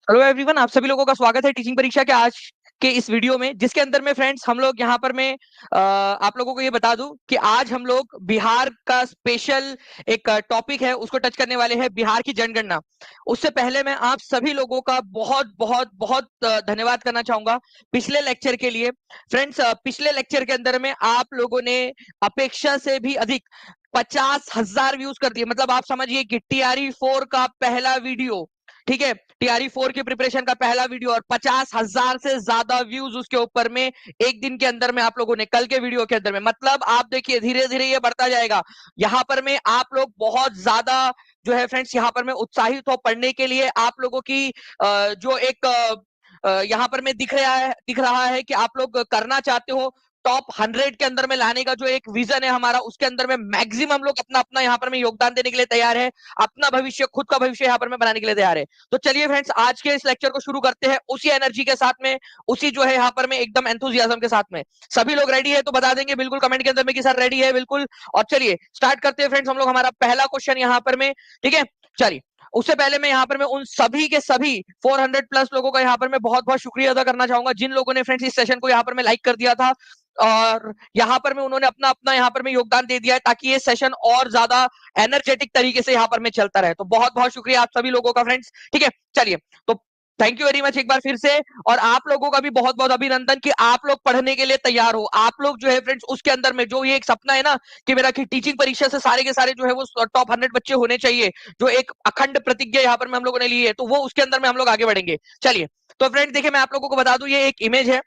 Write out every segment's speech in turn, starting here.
Hello everyone, आप सभी लोगों का स्वागत है टीचिंग परीक्षा के आज के इस वीडियो में, जिसके अंदर में फ्रेंड्स हम लोग यहाँ पर मैं आप लोगों को ये बता दूं कि आज हम लोग बिहार का स्पेशल एक टॉपिक है उसको टच करने वाले हैं, बिहार की जनगणना। उससे पहले मैं आप सभी लोगों का बहुत बहुत बहुत धन्यवाद करना चाहूंगा पिछले लेक्चर के लिए। फ्रेंड्स, पिछले लेक्चर के अंदर में आप लोगों ने अपेक्षा से भी अधिक 50,000 व्यूज कर दिए। मतलब आप समझिए कि TRE 4 का पहला वीडियो, ठीक है, TRE 4 की प्रिपरेशन का पहला वीडियो, और 50,000 से ज्यादा व्यूज उसके ऊपर में एक दिन के अंदर में आप लोगों ने, कल के वीडियो के अंदर में। मतलब आप देखिए धीरे धीरे ये बढ़ता जाएगा। यहाँ पर में आप लोग बहुत ज्यादा जो है फ्रेंड्स यहाँ पर में उत्साहित हो पढ़ने के लिए। आप लोगों की जो एक यहाँ पर में दिख रहा है कि आप लोग करना चाहते हो टॉप 100 के अंदर में लाने का जो एक विजन है हमारा, उसके अंदर में मैक्सिमम हम लोग अपना अपना यहाँ पर में योगदान देने के लिए तैयार है। अपना भविष्य, खुद का भविष्य यहाँ पर में बनाने के लिए तैयार है। तो चलिए फ्रेंड्स, आज के इस लेक्चर को शुरू करते हैं उसी एनर्जी के साथ में, उसी जो है यहाँ पर में एकदम एंथुजियाज्म के साथ में। सभी लोग रेडी है तो बता देंगे बिल्कुल कमेंट के अंदर में कि सर रेडी है बिल्कुल। और चलिए स्टार्ट करते हैं फ्रेंड्स हम लोग हमारा पहला क्वेश्चन यहाँ पर में। ठीक है, चलिए। उससे पहले मैं यहाँ पर मैं उन सभी के सभी 400 प्लस लोगों का यहाँ पर मैं बहुत बहुत शुक्रिया अदा करना चाहूंगा, जिन लोगों ने फ्रेंड्स इस सेशन को यहाँ पर मैं लाइक कर दिया था और यहाँ पर में उन्होंने अपना अपना यहाँ पर में योगदान दे दिया है, ताकि ये सेशन और ज्यादा एनर्जेटिक तरीके से यहाँ पर में चलता रहे। तो बहुत बहुत शुक्रिया आप सभी लोगों का फ्रेंड्स। ठीक है, चलिए। तो थैंक यू वेरी मच एक बार फिर से। और आप लोगों का भी बहुत बहुत अभिनंदन कि आप लोग पढ़ने के लिए तैयार हो। आप लोग जो है फ्रेंड्स उसके अंदर में जो ये एक सपना है ना कि मेरा कि टीचिंग परीक्षा से सारे के सारे जो है वो टॉप 100 बच्चे होने चाहिए, जो एक अखंड प्रतिज्ञा यहाँ पर में हम लोगों ने ली है, तो वो उसके अंदर में हम लोग आगे बढ़ेंगे। चलिए, तो फ्रेंड्स देखिए मैं आप लोगों को बता दूं, ये एक इमेज है,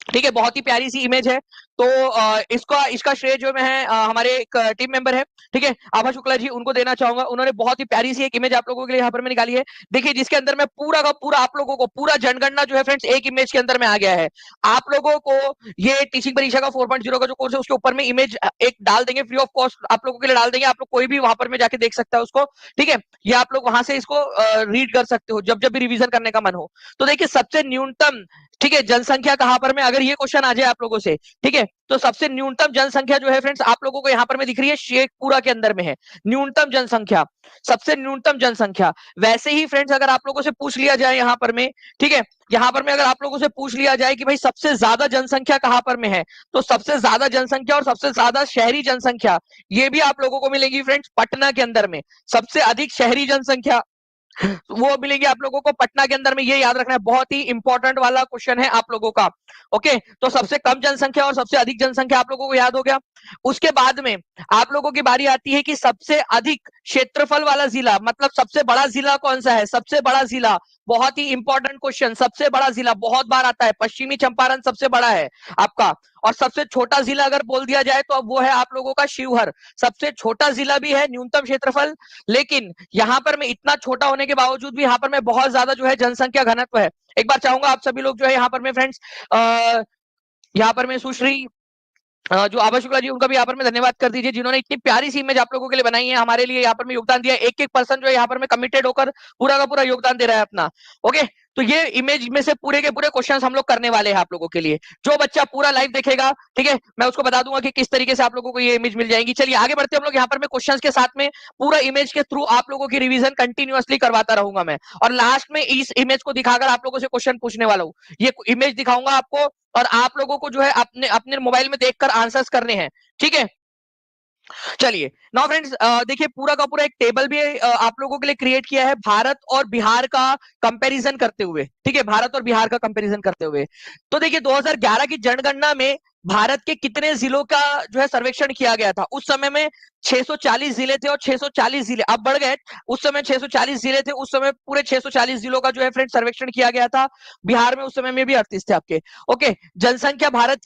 ठीक है, बहुत ही प्यारी सी इमेज है। तो इसका इसका श्रेय जो है हमारे एक टीम मेंबर है, ठीक है, आभा शुक्ला जी, उनको देना चाहूंगा। उन्होंने बहुत ही प्यारी सी एक इमेज आप लोगों के लिए यहाँ पर मैं निकाली है। देखिए, जिसके अंदर में पूरा का पूरा आप लोगों को पूरा जनगणना जो है फ्रेंड्स एक इमेज के अंदर में आ गया है। आप लोगों को ये टीचिंग परीक्षा का 4.0 का जो कोर्स है उसके ऊपर में इमेज एक डाल देंगे, फ्री ऑफ कॉस्ट आप लोगों के लिए डाल देंगे। आप लोग कोई भी वहां पर में जाके देख सकता है उसको, ठीक है। ये आप लोग वहां से इसको रीड कर सकते हो जब जब भी रिवीजन करने का मन हो। तो देखिए, सबसे न्यूनतम, ठीक है, जनसंख्या कहां पर में, अगर ये क्वेश्चन आ जाए आप लोगों से, ठीक है, तो सबसे न्यूनतम जनसंख्या जो है फ्रेंड्स आप लोगों को यहाँ पर में दिख रही है, शेखपुरा के अंदर में है न्यूनतम जनसंख्या, सबसे न्यूनतम जनसंख्या। वैसे ही फ्रेंड्स अगर आप लोगों से पूछ लिया जाए यहाँ पर में, ठीक है, यहाँ पर में अगर आप लोगों से पूछ लिया जाए कि भाई सबसे ज्यादा जनसंख्या कहां पर में है, तो सबसे ज्यादा जनसंख्या और सबसे ज्यादा शहरी जनसंख्या ये भी आप लोगों को मिलेगी फ्रेंड्स पटना के अंदर में। सबसे अधिक शहरी जनसंख्या वो मिलेगी आप लोगों को पटना के अंदर में। ये याद रखना है, बहुत ही इंपॉर्टेंट वाला क्वेश्चन है आप लोगों का। ओके, तो सबसे कम जनसंख्या और सबसे अधिक जनसंख्या आप लोगों को याद हो गया। उसके बाद में आप लोगों की बारी आती है कि सबसे अधिक क्षेत्रफल वाला जिला, मतलब सबसे बड़ा जिला कौन सा है। सबसे बड़ा जिला, बहुत ही इंपॉर्टेंट क्वेश्चन, सबसे बड़ा जिला बहुत बार आता है, पश्चिमी चंपारण सबसे बड़ा है आपका। और सबसे छोटा जिला अगर बोल दिया जाए तो अब वो है आप लोगों का शिवहर। सबसे छोटा जिला भी है, न्यूनतम क्षेत्रफल, लेकिन यहां पर मैं इतना छोटा होने के बावजूद भी यहाँ पर मैं बहुत ज्यादा जो है जनसंख्या घनत्व है। एक बार चाहूंगा आप सभी लोग जो है यहाँ पर मैं फ्रेंड्स यहाँ पर मैं सुश्री जो आभा शुक्ला जी, उनका भी यहाँ पर में धन्यवाद कर दीजिए, जिन्होंने इतनी प्यारी सी इमेज आप लोगों के लिए बनाई है, हमारे लिए यहाँ पर में योगदान दिया। एक एक पर्सन जो है यहाँ पर में कमिटेड होकर पूरा का पूरा योगदान दे रहा है अपना। ओके, तो ये इमेज में से पूरे के पूरे क्वेश्चंस हम लोग करने वाले हैं आप लोगों के लिए। जो बच्चा पूरा लाइव देखेगा, ठीक है, मैं उसको बता दूंगा कि किस तरीके से आप लोगों को ये इमेज मिल जाएगी। चलिए आगे बढ़ते हम लोग यहाँ पर में क्वेश्चंस के साथ में। पूरा इमेज के थ्रू आप लोगों की रिवीजन कंटिन्यूअसली करवाता रहूंगा मैं, और लास्ट में इस इमेज को दिखाकर आप लोगों से क्वेश्चन पूछने वाला हूँ। ये इमेज दिखाऊंगा आपको और आप लोगों को जो है अपने अपने मोबाइल में देखकर आंसर्स करने हैं, ठीक है। चलिए नाउ फ्रेंड्स, देखिए पूरा का पूरा एक टेबल भी आप लोगों के लिए क्रिएट किया है भारत और बिहार का कंपैरिजन करते हुए, ठीक है, भारत और बिहार का कंपैरिजन करते हुए। तो देखिए 2011 की जनगणना में भारत के कितने जिलों का जो है सर्वेक्षण किया गया था। उस समय में 640 जिले थे और 640 जिले अब बढ़ गए। उस समय 640 जिले थे, उस समय पूरे 640 जिलों का जो है फ्रेंड सर्वेक्षण किया गया था। बिहार में उस समय में भी 38 थे आपके। ओके, जनसंख्या भारत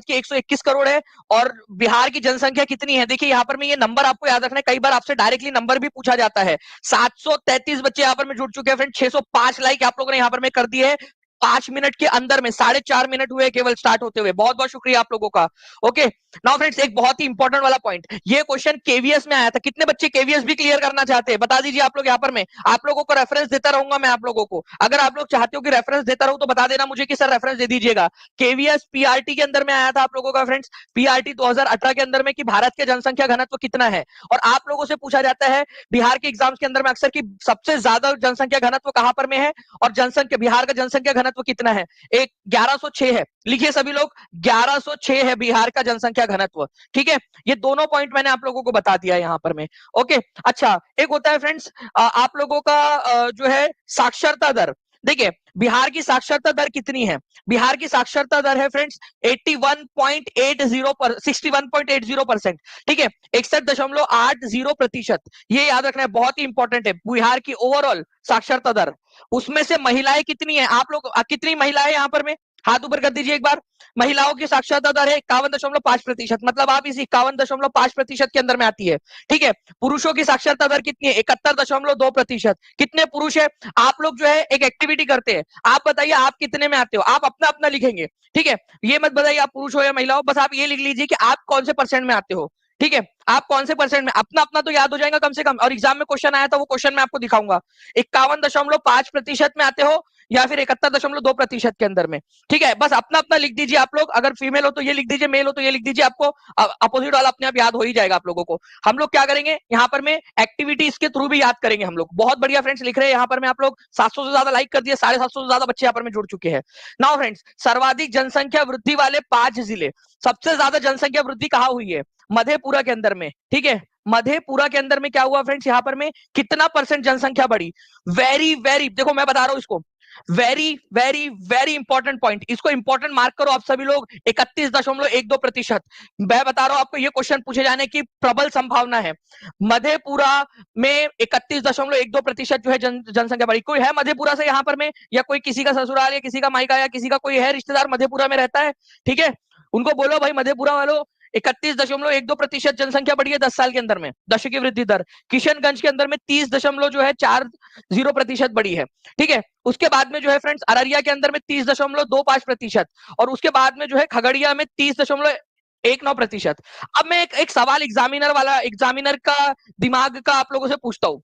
की 121 करोड़ है और बिहार की जनसंख्या कितनी है। देखिए यहाँ पर में ये नंबर आपको याद रखना है, कई बार आपसे डायरेक्टली नंबर भी पूछा जाता है। 733 बच्चे यहाँ पर में जुड़ चुके हैं फ्रेंड, 605 लाइक आप लोगों ने यहाँ पर में कर दिए है। 5 मिनट के अंदर में, 4.5 मिनट हुए केवल स्टार्ट होते हुए। बहुत बहुत शुक्रिया आप लोगों का। ओके नाउ फ्रेंड्स, एक बहुत ही इंपॉर्टेंट वाला पॉइंट, ये क्वेश्चन केवीएस में आया था। कितने बच्चे केवीएस भी क्लियर करना चाहते हैं, बता दीजिए आप लोग। यहाँ पर मैं आप लोगों को रेफरेंस देता रहूंगा मैं आप लोगों को। अगर आप लोग चाहते हो कि रेफरेंस देता रहूं तो बता देना मुझे कि सर रेफरेंस दे दीजिएगा। केवीएस पीआरटी के अंदर में आया था आप लोगों का फ्रेंड्स, पीआरटी 2018 के अंदर में, कि भारत के जनसंख्या घनत्व कितना है। और आप लोगों से पूछा जाता है बिहार के एग्जाम्स के अंदर में अक्सर, कि सबसे ज्यादा जनसंख्या घनत्व कहां पर में है, और जनसंख्या बिहार का जनसंख्या घनत्व कितना है। एक 1106 है, लिखिए सभी लोग, 1106 है बिहार का जनसंख्या घनत्व। ठीक है, ये दोनों पॉइंट मैंने आप लोगों को बता दिया यहां पर में। ओके अच्छा, एक होता है फ्रेंड्स आप लोगों का जो है साक्षरता दर। देखिए बिहार की साक्षरता दर कितनी है, बिहार की साक्षरता दर है फ्रेंड्स 61.80%। ठीक है, 61.80%। ये याद रखना है, बहुत ही इंपॉर्टेंट है। बिहार की ओवरऑल साक्षरता दर, उसमें से महिलाएं कितनी है, आप लोग कितनी महिलाएं यहाँ पर में, हाथ ऊपर कर दीजिए एक बार। महिलाओं की साक्षरता दर है 51.5%, मतलब आप इस 51.5% के अंदर में आती है। ठीक है, पुरुषों की साक्षरता दर कितनी है, 71.2%। कितने पुरुष है, आप लोग जो है एक एक्टिविटी करते हैं, आप बताइए आप कितने में आते हो, आप अपना अपना लिखेंगे। ठीक है, ये मत बताइए आप पुरुष हो या महिला हो, बस आप ये लिख लीजिए कि आप कौन से परसेंट में आते हो। ठीक है, आप कौन से परसेंट में, अपना अपना तो याद हो जाएगा कम से कम, और एग्जाम में क्वेश्चन आया था वो क्वेश्चन मैं आपको दिखाऊंगा। 51.5% में आते हो या फिर 71.2% के अंदर में। ठीक है, बस अपना अपना लिख दीजिए आप लोग। अगर फीमेल हो तो ये लिख दीजिए, मेल हो तो ये लिख दीजिए, आपको अपोजिट वाला अपने आप याद हो ही जाएगा आप लोगों को। हम लोग क्या करेंगे यहाँ पर में, एक्टिविटीज के थ्रू भी याद करेंगे हम लोग। बहुत बढ़िया फ्रेंड्स लिख रहे हैं यहाँ पर में, आप लोग 700 से ज्यादा लाइक कर दिए, 750 से ज्यादा बच्चे यहाँ पर में जुड़ चुके हैं। नाउ फ्रेंड्स, सर्वाधिक जनसंख्या वृद्धि वाले 5 जिले, सबसे ज्यादा जनसंख्या वृद्धि कहाँ हुई है, मधेपुरा के अंदर में। ठीक है, मधेपुरा के अंदर में क्या हुआ फ्रेंड्स, यहाँ पर में कितना परसेंट जनसंख्या बढ़ी। वेरी वेरी, देखो मैं बता रहा हूं इसको, very very very important point, इसको इंपॉर्टेंट मार्क करो आप सभी लोग। 31.12%। मैं बता रहा हूं आपको, ये क्वेश्चन पूछे जाने की प्रबल संभावना है। मधेपुरा में 31.12% जो है जनसंख्या बढ़ी। कोई है मधेपुरा से यहाँ पर में, या कोई किसी का ससुराल या किसी का मायका या किसी का कोई है रिश्तेदार मधेपुरा में रहता है। ठीक है, उनको बोलो भाई मधेपुरा वालों, 31.12% जनसंख्या बढ़ी है 10 साल के अंदर में, दशक की वृद्धि दर। किशनगंज के अंदर में 30 दशमलव जो है 40% बढ़ी है। ठीक है, उसके बाद में जो है फ्रेंड्स अररिया के अंदर में 30.25%, और उसके बाद में जो है खगड़िया में 30.19%। अब मैं एक सवाल एग्जामिनर का दिमाग का आप लोगों से पूछता हूं।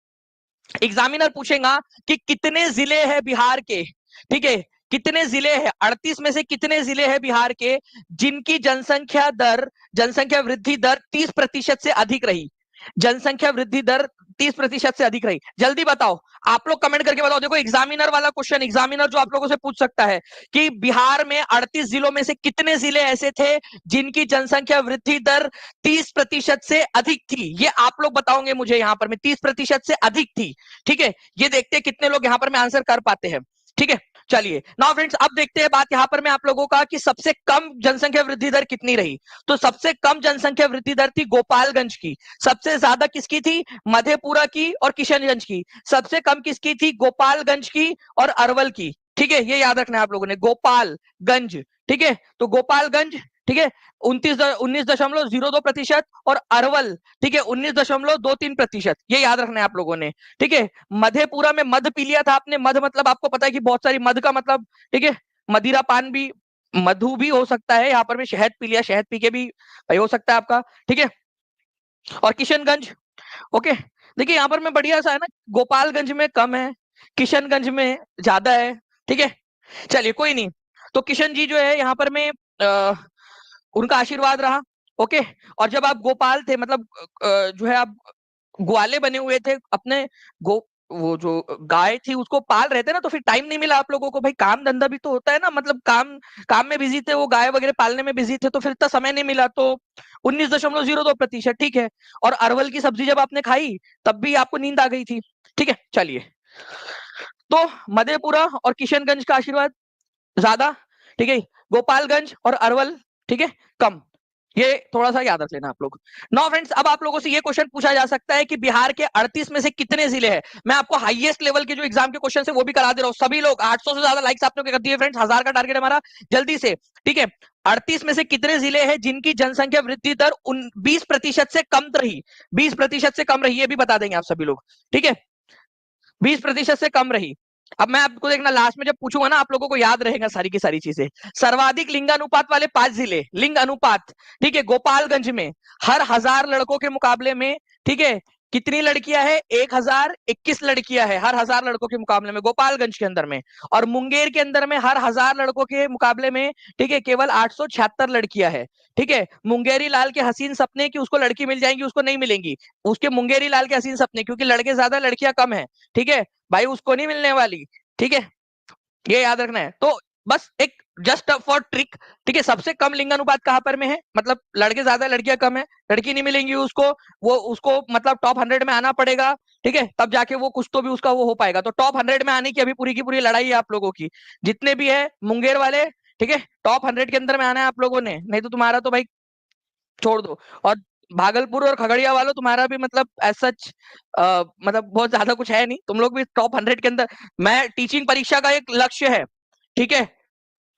एग्जामिनर पूछेगा कि कितने जिले हैं बिहार के, ठीक है, कितने जिले हैं, 38 में से कितने जिले हैं बिहार के जिनकी जनसंख्या वृद्धि दर 30% से अधिक रही, जनसंख्या वृद्धि दर 30% से अधिक रही। जल्दी बताओ, आप लोग कमेंट करके बताओ। देखो एग्जामिनर वाला क्वेश्चन, एग्जामिनर जो आप लोगों से पूछ सकता है कि बिहार में 38 जिलों में से कितने जिले ऐसे थे जिनकी जनसंख्या वृद्धि दर 30% से अधिक थी। ये आप लोग बताओगे मुझे यहाँ पर में, 30% से अधिक थी। ठीक है, ये देखते हैं कितने लोग यहाँ पर में आंसर कर पाते हैं। ठीक है, चलिए नाउ फ्रेंड्स, अब देखते हैं बात यहाँ पर में आप लोगों का कि सबसे कम जनसंख्या वृद्धि दर कितनी रही। तो सबसे कम जनसंख्या वृद्धि दर थी गोपालगंज की, सबसे ज्यादा किसकी थी, मधेपुरा की और किशनगंज की। सबसे कम किसकी थी, गोपालगंज की और अरवल की। ठीक है, ये याद रखना है आप लोगों ने, गोपालगंज। ठीक है, तो गोपालगंज, ठीक है, 19.02%, और अरवल, ठीक है, 19.23%। ये याद रखना है आप लोगों ने। ठीक है, मधेपुरा में मध पी लिया था आपने, मध मतलब आपको पता है कि बहुत सारी, मध का मतलब, ठीक है, मदिरा पान भी, मधु भी हो सकता है यहाँ पर में, शहद पी लिया, शहद पी के भी भाई हो सकता है आपका। ठीक है, और किशनगंज, ओके, देखिए यहाँ पर में बढ़िया सा है ना, गोपालगंज में कम है, किशनगंज में ज्यादा है। ठीक है, चलिए कोई नहीं। तो किशन जी जो है यहाँ पर में उनका आशीर्वाद रहा। ओके, और जब आप गोपाल थे, मतलब जो है आप ग्वाले बने हुए थे अपने, गो वो जो गाय थी उसको पाल रहे थे ना, तो फिर टाइम नहीं मिला आप लोगों को, भाई काम धंधा भी तो होता है ना, मतलब काम काम में बिजी थे, वो गाय वगैरह पालने में बिजी थे, तो फिर इतना समय नहीं मिला, तो 19.02%। ठीक है, और अरवल की सब्जी जब आपने खाई तब भी आपको नींद आ गई थी। ठीक है, चलिए, तो मधेपुरा और किशनगंज का आशीर्वाद ज्यादा, ठीक है, गोपालगंज और अरवल, ठीक है, कम। ये थोड़ा सा याद रख लेना आप लोग। नाउ फ्रेंड्स, अब आप लोगों से ये क्वेश्चन पूछा जा सकता है कि बिहार के 38 में से कितने जिले हैं। मैं आपको हाईएस्ट लेवल के जो एग्जाम के क्वेश्चन है वो भी करा दे रहा हूं। सभी लोग 800 से ज्यादा लाइक्स आपने कर दिए फ्रेंड्स, 1000 का टारगेट हमारा, जल्दी से। ठीक है, 38 में से कितने जिले हैं जिनकी जनसंख्या वृद्धि दर 20% से कम रही, 20% से कम रही, ये भी बता देंगे आप सभी लोग। ठीक है, 20% से कम रही। अब मैं आपको देखना लास्ट में जब पूछूंगा ना, आप लोगों को याद रहेगा सारी की सारी चीजें। सर्वाधिक लिंगानुपात वाले 5 जिले, लिंग अनुपात, ठीक है, गोपालगंज में हर 1000 लड़कों के मुकाबले में, ठीक है, कितनी लड़कियां है? 1021 लड़कियां है हर 1000 लड़कों के मुकाबले में, गोपालगंज के अंदर में। और मुंगेर के अंदर में हर 1000 लड़कों के मुकाबले में, ठीक है, केवल 876 लड़कियां है। ठीक है, मुंगेरी लाल के हसीन सपने कि उसको लड़की मिल जाएंगी, उसको नहीं मिलेंगी। उसके मुंगेरी लाल के हसीन सपने, क्योंकि लड़के ज्यादा लड़कियां कम है, ठीक है भाई, उसको नहीं मिलने वाली। ठीक है, ये याद रखना है। तो बस एक जस्ट फॉर ट्रिक, ठीक है, सबसे कम लिंगानुपात कहां पर में है, मतलब लड़के ज्यादा लड़कियां कम है, लड़की नहीं मिलेंगी उसको, वो उसको मतलब टॉप 100 में आना पड़ेगा, ठीक है, तब जाके वो कुछ तो भी उसका वो हो पाएगा। तो टॉप 100 में आने की अभी पूरी की पूरी लड़ाई है आप लोगों की, जितने भी है मुंगेर वाले, ठीक है, टॉप 100 के अंदर में आना है आप लोगों ने, नहीं तो तुम्हारा तो भाई छोड़ दो। और भागलपुर और खगड़िया वालों, तुम्हारा भी मतलब एज सच मतलब बहुत ज्यादा कुछ है नहीं, तुम लोग भी टॉप 100 के अंदर। मैं टीचिंग परीक्षा का एक लक्ष्य है, ठीक है,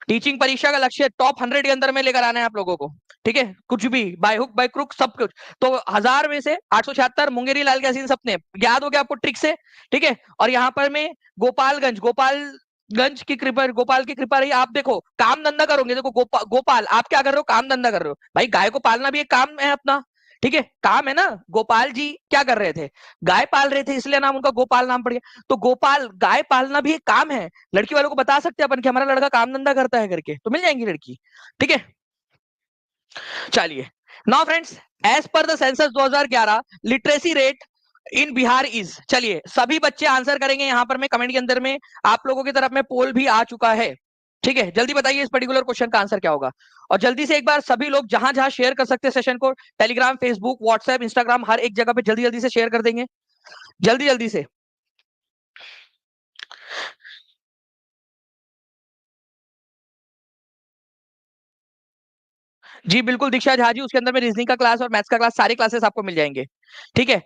टीचिंग परीक्षा का लक्ष्य टॉप 100 के अंदर में लेकर आना है आप लोगों को, ठीक है, कुछ भी बाय हुक बाय क्रुक सब कुछ। तो 1000 में से 876 मुंगेरी लाल के हसीन सपने याद हो गया आपको ट्रिक से, ठीक है। और यहाँ पर में गोपालगंज, गोपालगंज की कृपा, गोपाल की कृपा रही। आप देखो काम धंधा करोगे, देखो गोपाल आप क्या कर रहे हो, काम धंधा कर रहे हो भाई, गाय को पालना भी एक काम है अपना, ठीक है, काम है ना। गोपाल जी क्या कर रहे थे, गाय पाल रहे थे, इसलिए नाम उनका गोपाल नाम पड़ गया। तो गोपाल गाय पालना भी एक काम है, लड़की वालों को बता सकते हैं अपन कि हमारा लड़का काम धंधा करता है करके, तो मिल जाएंगी लड़की, ठीक है। चलिए, now friends, as per the census 2011 literacy rate in Bihar is, चलिए सभी बच्चे आंसर करेंगे यहाँ पर मैं कमेंट के अंदर में, आप लोगों की तरफ में पोल भी आ चुका है, ठीक है, जल्दी बताइए इस पर्टिकुलर क्वेश्चन का आंसर क्या होगा। और जल्दी से एक बार सभी लोग जहां जहां शेयर कर सकते हैं सेशन को, टेलीग्राम, फेसबुक, व्हाट्सएप, इंस्टाग्राम, हर एक जगह पे जल्दी जल्दी से शेयर कर देंगे, जल्दी जल्दी से। जी बिल्कुल दीक्षा झा जी, उसके अंदर में रीजनिंग का क्लास और मैथ्स का क्लास, सारे क्लासेस आपको मिल जाएंगे, ठीक है।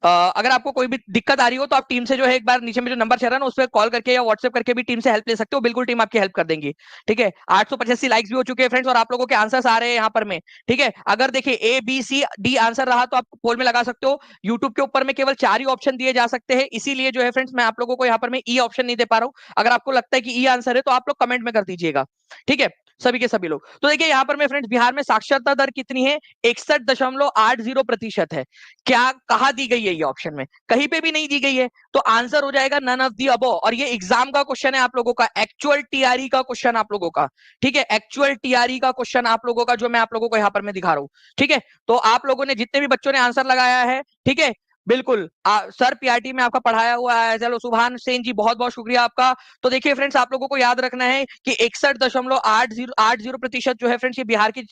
अगर आपको कोई भी दिक्कत आ रही हो तो आप टीम से जो है एक बार नीचे में जो नंबर चल रहा है ना, उस पर कॉल करके या व्हाट्सएप करके भी टीम से हेल्प ले सकते हो, बिल्कुल टीम आपकी हेल्प कर देंगी, ठीक है। 885 लाइक्स भी हो चुके हैं फ्रेंड्स, और आप लोगों के आंसर्स आ रहे हैं यहाँ पर में, ठीक है। अगर देखिए A B C D answer रहा तो आप पोल में लगा सकते हो। यूट्यूब के ऊपर में केवल 4 ही ऑप्शन दिए जा सकते हैं, इसीलिए जो है फ्रेंड्स मैं आप लोगों को यहाँ पर में ई ऑप्शन नहीं दे पा रहा हूँ। अगर आपको लगता है कि ई आंसर है तो आप लोग कमेंट में कर दीजिएगा, ठीक है, सभी के सभी लोग। तो देखिए यहाँ पर में फ्रेंड्स, बिहार में साक्षरता दर कितनी है, 61.80% है। क्या कहा दी गई है ये ऑप्शन में, कहीं पे भी नहीं दी गई है, तो आंसर हो जाएगा नन ऑफ दी अबो। और ये एग्जाम का क्वेश्चन है आप लोगों का, एक्चुअल टीआरई का क्वेश्चन आप लोगों का, ठीक है, एक्चुअल टीआरई का क्वेश्चन आप लोगों का, जो मैं आप लोगों को यहाँ पर मैं दिखा रहा हूँ, ठीक है। तो आप लोगों ने जितने भी बच्चों ने आंसर लगाया है, ठीक है, बिल्कुल सर पीआरटी में आपका पढ़ाया हुआ है, चलो सुभान सेन जी बहुत बहुत शुक्रिया आपका। तो देखिए फ्रेंड्स, आप लोगों को याद रखना है कि 61.80% जो है फ्रेंड्स ये बिहार की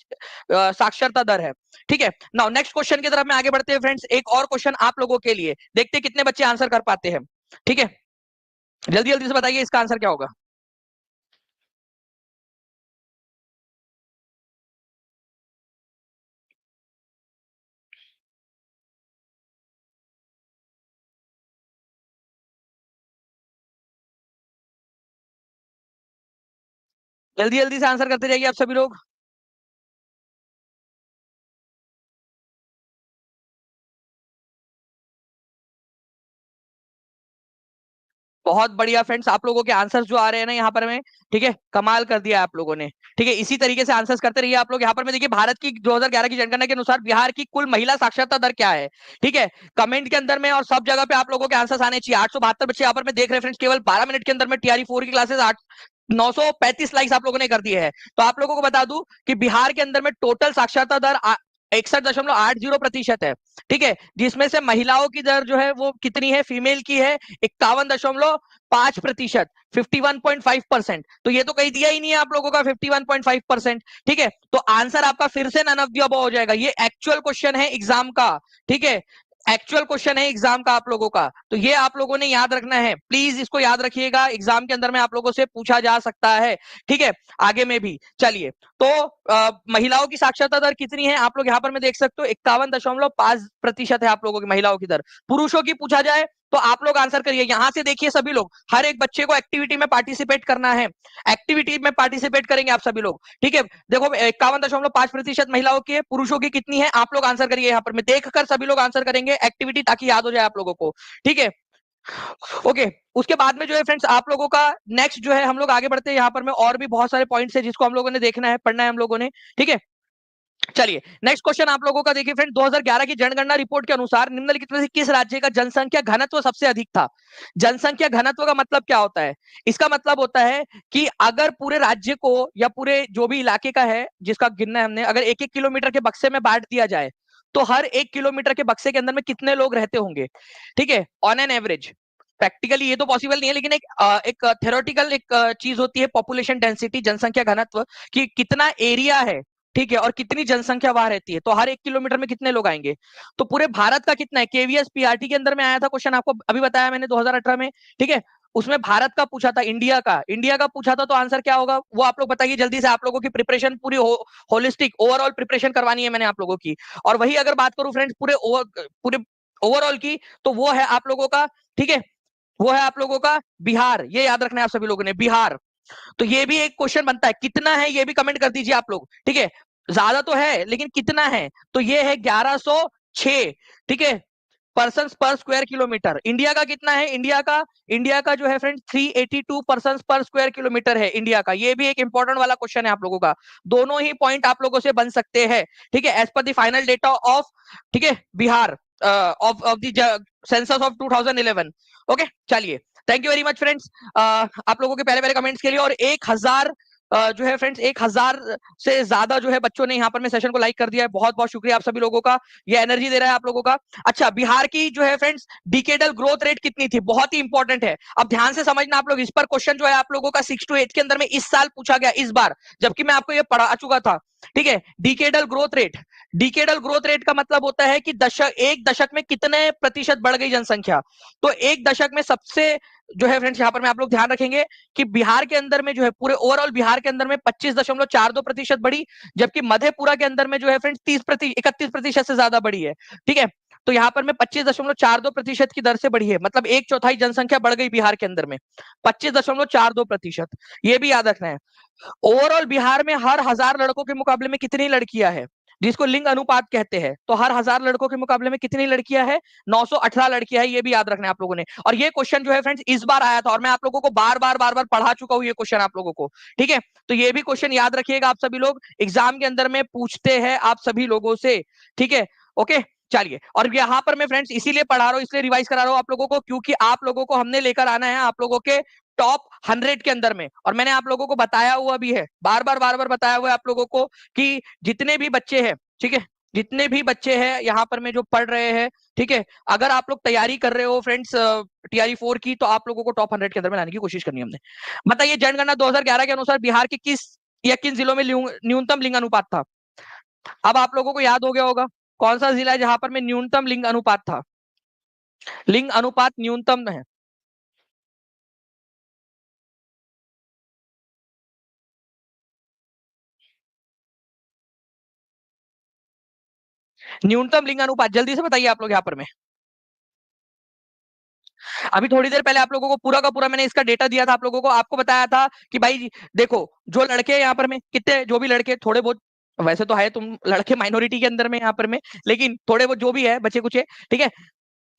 साक्षरता दर है, ठीक है। नाउ नेक्स्ट क्वेश्चन की तरफ में आगे बढ़ते हैं फ्रेंड्स, एक और क्वेश्चन आप लोगों के लिए, देखते हैं कितने बच्चे आंसर कर पाते हैं, ठीक है, जल्दी जल्दी से बताइए इसका आंसर क्या होगा। जल्दी जल्दी से आंसर करते जाइए आप सभी लोग। बहुत बढ़िया फ्रेंड्स, आप लोगों के आंसर्स जो आ रहे हैं ना यहाँ पर में, ठीक है, कमाल कर दिया आप लोगों ने, ठीक है, इसी तरीके से आंसर्स करते रहिए आप लोग। यहाँ पर में देखिए भारत की 2011 की जनगणना के अनुसार बिहार की कुल महिला साक्षरता दर क्या है, ठीक है, कमेंट के अंदर में और सब जगह पे आप लोगों के आंसर्स आने चाहिए। 872 बच्चे यहाँ पर में देख रहे हैं फ्रेंड्स, केवल 12 मिनट के अंदर में टीआरई 4 की क्लासेस 935 लाइक्स आप लोगों ने कर दिए हैं। तो आप लोगों को बता दूं कि बिहार के अंदर में टोटल साक्षरता दर 61.80% है, ठीक है, जिसमें से महिलाओं की दर जो है वो कितनी है, फीमेल की है 51.5%, 51.5%। तो ये तो कहीं दिया ही नहीं है आप लोगों का 51.5%, ठीक है। तो आंसर आपका फिर से नन ऑफ द अबव हो जाएगा, ये एक्चुअल क्वेश्चन है एग्जाम का, ठीक है, एक्चुअल क्वेश्चन है एग्जाम का आप लोगों का। तो ये आप लोगों ने याद रखना है, प्लीज इसको याद रखिएगा, एग्जाम के अंदर में आप लोगों से पूछा जा सकता है, ठीक है, आगे में भी। चलिए, तो महिलाओं की साक्षरता दर कितनी है आप लोग यहाँ पर मैं देख सकते हो, 51.5% है आप लोगों की महिलाओं की दर। पुरुषों की पूछा जाए तो आप लोग आंसर करिए, यहां से देखिए सभी लोग, हर एक बच्चे को एक्टिविटी में पार्टिसिपेट करना है, एक्टिविटी में पार्टिसिपेट करेंगे आप सभी लोग, ठीक है। देखो 51.5% महिलाओं की है, पुरुषों की कितनी है आप लोग आंसर करिए, यहाँ पर मैं देखकर सभी लोग आंसर करेंगे, एक्टिविटी ताकि याद हो जाए आप लोगों को, ठीक है। ओके, उसके बाद में जो है फ्रेंड्स आप लोगों का नेक्स्ट जो है हम लोग आगे बढ़ते हैं, यहाँ पर में और भी बहुत सारे पॉइंट्स है जिसको हम लोगों ने देखना है, पढ़ना है हम लोगों ने, ठीक है। चलिए नेक्स्ट क्वेश्चन आप लोगों का देखिए फ्रेंड, 2011 की जनगणना रिपोर्ट के अनुसार निम्नलिखित में से किस राज्य का जनसंख्या घनत्व सबसे अधिक था? जनसंख्या घनत्व का मतलब क्या होता है? इसका मतलब होता है कि अगर पूरे राज्य को या पूरे जो भी इलाके का है जिसका गिनना है हमने, अगर एक एक किलोमीटर के बक्से में बांट दिया जाए तो हर एक किलोमीटर के बक्से के अंदर में कितने लोग रहते होंगे, ठीक है, ऑन एन एवरेज। प्रैक्टिकली ये तो पॉसिबल नहीं है, लेकिन एक थ्योरेटिकल एक चीज होती है पॉपुलेशन डेंसिटी, जनसंख्या घनत्व, कि कितना एरिया है, ठीक है, और कितनी जनसंख्या वहां रहती है, तो हर एक किलोमीटर में कितने लोग आएंगे। तो पूरे भारत का कितना है, केवीएस पीआरटी के अंदर में आया था क्वेश्चन, आपको अभी बताया मैंने 2018 में, ठीक है। उसमें भारत का पूछा था, इंडिया का पूछा था, तो आंसर क्या होगा वो आप लोग बताइए जल्दी से। आप लोगों की प्रिपरेशन पूरी होलिस्टिक ओवरऑल प्रिपरेशन करवानी है मैंने आप लोगों की। और वही अगर बात करूं फ्रेंड्स पूरे ओवरऑल की, तो वो है आप लोगों का, ठीक है, वो है आप लोगों का बिहार। ये याद रखना है आप सभी लोगों ने, बिहार। तो ये भी एक क्वेश्चन बनता है, कितना है ये भी कमेंट कर दीजिए आप लोग, ठीक है। ज्यादा तो है लेकिन कितना है, तो ये है 1106, ठीक है, पर्सन पर स्क्वायर किलोमीटर। इंडिया का कितना है, इंडिया का जो है फ्रेंड 382 पर्सन पर स्क्वायर किलोमीटर है इंडिया का। ये भी एक इंपॉर्टेंट वाला क्वेश्चन है आप लोगों का, दोनों ही पॉइंट आप लोगों से बन सकते हैं, ठीक है, as per the final data of, ठीक है, Bihar, of the census of 2011। Okay, चलिए, thank you very much friends आप लोगों के पहले पहले कमेंट्स के लिए। और 1000 जो है फ्रेंड्स 1000 से ज्यादा जो है बच्चों ने यहाँ पर मैं सेशन को लाइक कर दिया है, बहुत बहुत शुक्रिया आप सभी लोगों का, ये एनर्जी दे रहा है आप लोगों का। अच्छा, बिहार की जो है फ्रेंड्स डिकेडल ग्रोथ रेट कितनी थी, बहुत ही इंपॉर्टेंट है, अब ध्यान से समझना आप लोग। इस पर क्वेश्चन जो है आप लोगों का 6 to 8 के अंदर में इस साल पूछा गया, इस बार, जबकि मैं आपको ये पढ़ा चुका था, ठीक है। डिकेडल ग्रोथ रेट का मतलब होता है कि एक दशक में कितने प्रतिशत बढ़ गई जनसंख्या। तो एक दशक में सबसे जो है फ्रेंड्स यहाँ पर मैं आप लोग ध्यान रखेंगे कि बिहार के अंदर में जो है पूरे ओवरऑल बिहार के अंदर में 25.42% बढ़ी, जबकि मधेपुरा के अंदर में जो है फ्रेंड्स 31% से ज्यादा बढ़ी है, ठीक है। तो यहाँ पर में 25.42% की दर से बढ़ी है, मतलब एक चौथाई जनसंख्या बढ़ गई बिहार के अंदर में, 25.42%। ये भी याद रखना है। ओवरऑल बिहार में हर 1000 लड़कों के मुकाबले में कितनी लड़कियां हैं, जिसको लिंग अनुपात कहते हैं, तो हर 1000 लड़कों के मुकाबले में कितनी लड़कियां हैं, 918 लड़कियां हैं। ये भी याद रखना है आप लोगों ने। और ये क्वेश्चन जो है फ्रेंड्स इस बार आया था, और मैं आप लोगों को बार बार पढ़ा चुका हूं ये क्वेश्चन आप लोगों को, ठीक है। तो ये भी क्वेश्चन याद रखिएगा आप सभी लोग, एग्जाम के अंदर में पूछते हैं आप सभी लोगों से, ठीक है। ओके, चलिए, और यहाँ पर मैं फ्रेंड्स इसीलिए पढ़ा रहा हूँ, इसलिए रिवाइज करा रहा हूँ आप लोगों को, क्योंकि आप लोगों को हमने लेकर आना है आप लोगों के टॉप 100 के अंदर में। और मैंने आप लोगों को बताया हुआ भी है, बार बार बताया हुआ है आप लोगों को, कि जितने भी बच्चे हैं, ठीक है, जितने भी बच्चे हैं यहाँ पर में जो पढ़ रहे हैं, ठीक है, अगर आप लोग तैयारी कर रहे हो फ्रेंड्स TRE 4 की, तो आप लोगों को टॉप 100 के अंदर में लाने की कोशिश करनी है हमने। बताइए, जनगणना 2011 के अनुसार बिहार के किस या किन जिलों में न्यूनतम लिंग अनुपात था? अब आप लोगों को याद हो गया होगा कौन सा जिला है जहां पर में न्यूनतम लिंग अनुपात था, लिंग अनुपात न्यूनतम है। न्यूनतम लिंग अनुपात जल्दी से बताइए आप लोग यहाँ पर में। अभी थोड़ी देर पहले आप लोगों को पूरा का पूरा मैंने इसका डेटा दिया था आप लोगों को, आपको बताया था कि भाई देखो, जो लड़के यहाँ पर में कितने, जो भी लड़के थोड़े बहुत, वैसे तो है तुम लड़के माइनॉरिटी के अंदर में यहाँ पर में, लेकिन थोड़े बहुत जो भी है बच्चे कुछ, ठीक है।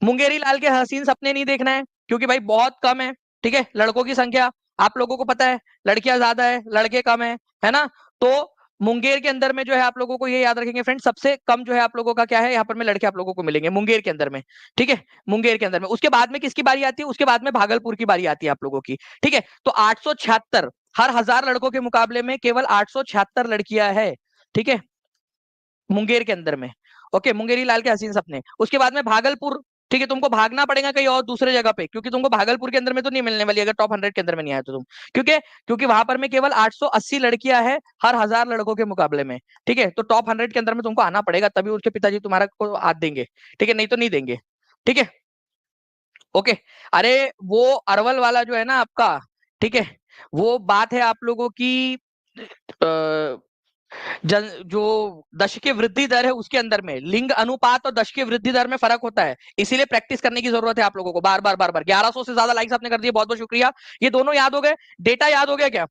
मुंगेरी लाल के हसीन सपने नहीं देखना है, क्योंकि भाई बहुत कम है, ठीक है, लड़कों की संख्या आप लोगों को पता है, लड़कियां ज्यादा है लड़के कम है ना। तो मुंगेर के अंदर में जो है आप लोगों को ये याद रखेंगे फ्रेंड, सबसे कम जो है आप लोगों का क्या है, यहाँ पर में लड़के आप लोगों को मिलेंगे मुंगेर के अंदर में, ठीक है, मुंगेर के अंदर में। उसके बाद में किसकी बारी आती है, उसके बाद में भागलपुर की बारी आती है आप लोगों की, ठीक है। तो 876, हर 1000 लड़कों के मुकाबले में केवल 876 लड़कियां है, ठीक है, मुंगेर के अंदर में। ओके, मुंगेरी लाल के हसीन सपने। उसके बाद में भागलपुर, ठीक है, तुमको भागना पड़ेगा कहीं और दूसरे जगह पे, क्योंकि तुमको भागलपुर के अंदर में तो नहीं मिलने वाली अगर टॉप 100 के अंदर में नहीं आया तो तुम, क्योंकि क्योंकि वहां पर में केवल 880 लड़कियां हैं हर 1000 लड़कों के मुकाबले में, ठीक है। तो टॉप 100 के अंदर में तुमको आना पड़ेगा, तभी उसके पिताजी तुम्हारा को हाथ देंगे, ठीक है, नहीं तो नहीं देंगे, ठीक है। ओके, अरे वो अरवल वाला जो है ना आपका, ठीक है, वो बात है आप लोगों की जो दशकीय वृद्धि दर है उसके अंदर में लिंग अनुपात और दशकीय वृद्धि दर में फर्क होता है, इसीलिए प्रैक्टिस करने की जरूरत है आप लोगों को, बार बार 1100 से ज्यादा लाइक्स आपने कर दिए, बहुत बहुत शुक्रिया। ये दोनों याद हो गए, डेटा याद हो गया क्या?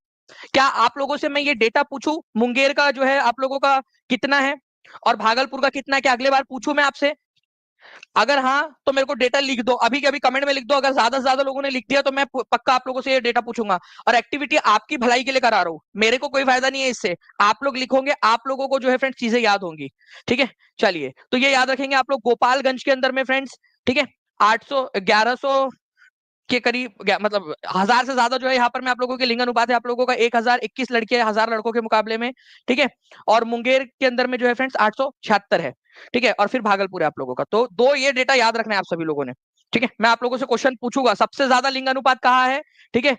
क्या आप लोगों से मैं ये डेटा पूछूं, मुंगेर का जो है आप लोगों का कितना है और भागलपुर का कितना है, क्या अगले बार पूछूं मैं आपसे? अगर हाँ तो मेरे को डेटा लिख दो, अभी के अभी कमेंट में लिख दो। अगर ज्यादा से ज्यादा लोगों ने लिख दिया तो मैं पक्का आप लोगों से ये डेटा पूछूंगा। और एक्टिविटी आपकी भलाई के लिए करा रहा हूँ, मेरे को कोई फायदा नहीं है इससे। आप लोग लिखोगे, आप लोगों को जो है फ्रेंड्स चीजें याद होंगी। ठीक है, चलिए तो ये याद रखेंगे आप लोग। गोपालगंज के अंदर में फ्रेंड्स, ठीक है, 800 1100 के करीब मतलब 1000 से ज्यादा जो है यहाँ पर मैं आप लोगों के लिंग अनुपात है आप लोगों का 1021 लड़के 1000 लड़कों के मुकाबले में। ठीक है, और मुंगेर के अंदर में जो है फ्रेंड्स 876 है। ठीक है, और फिर भागलपुर है आप लोगों का। तो दो ये डेटा याद रखना है आप सभी लोगों ने। ठीक है, मैं आप लोगों से क्वेश्चन पूछूंगा, सबसे ज्यादा लिंग अनुपात कहाँ है। ठीक है,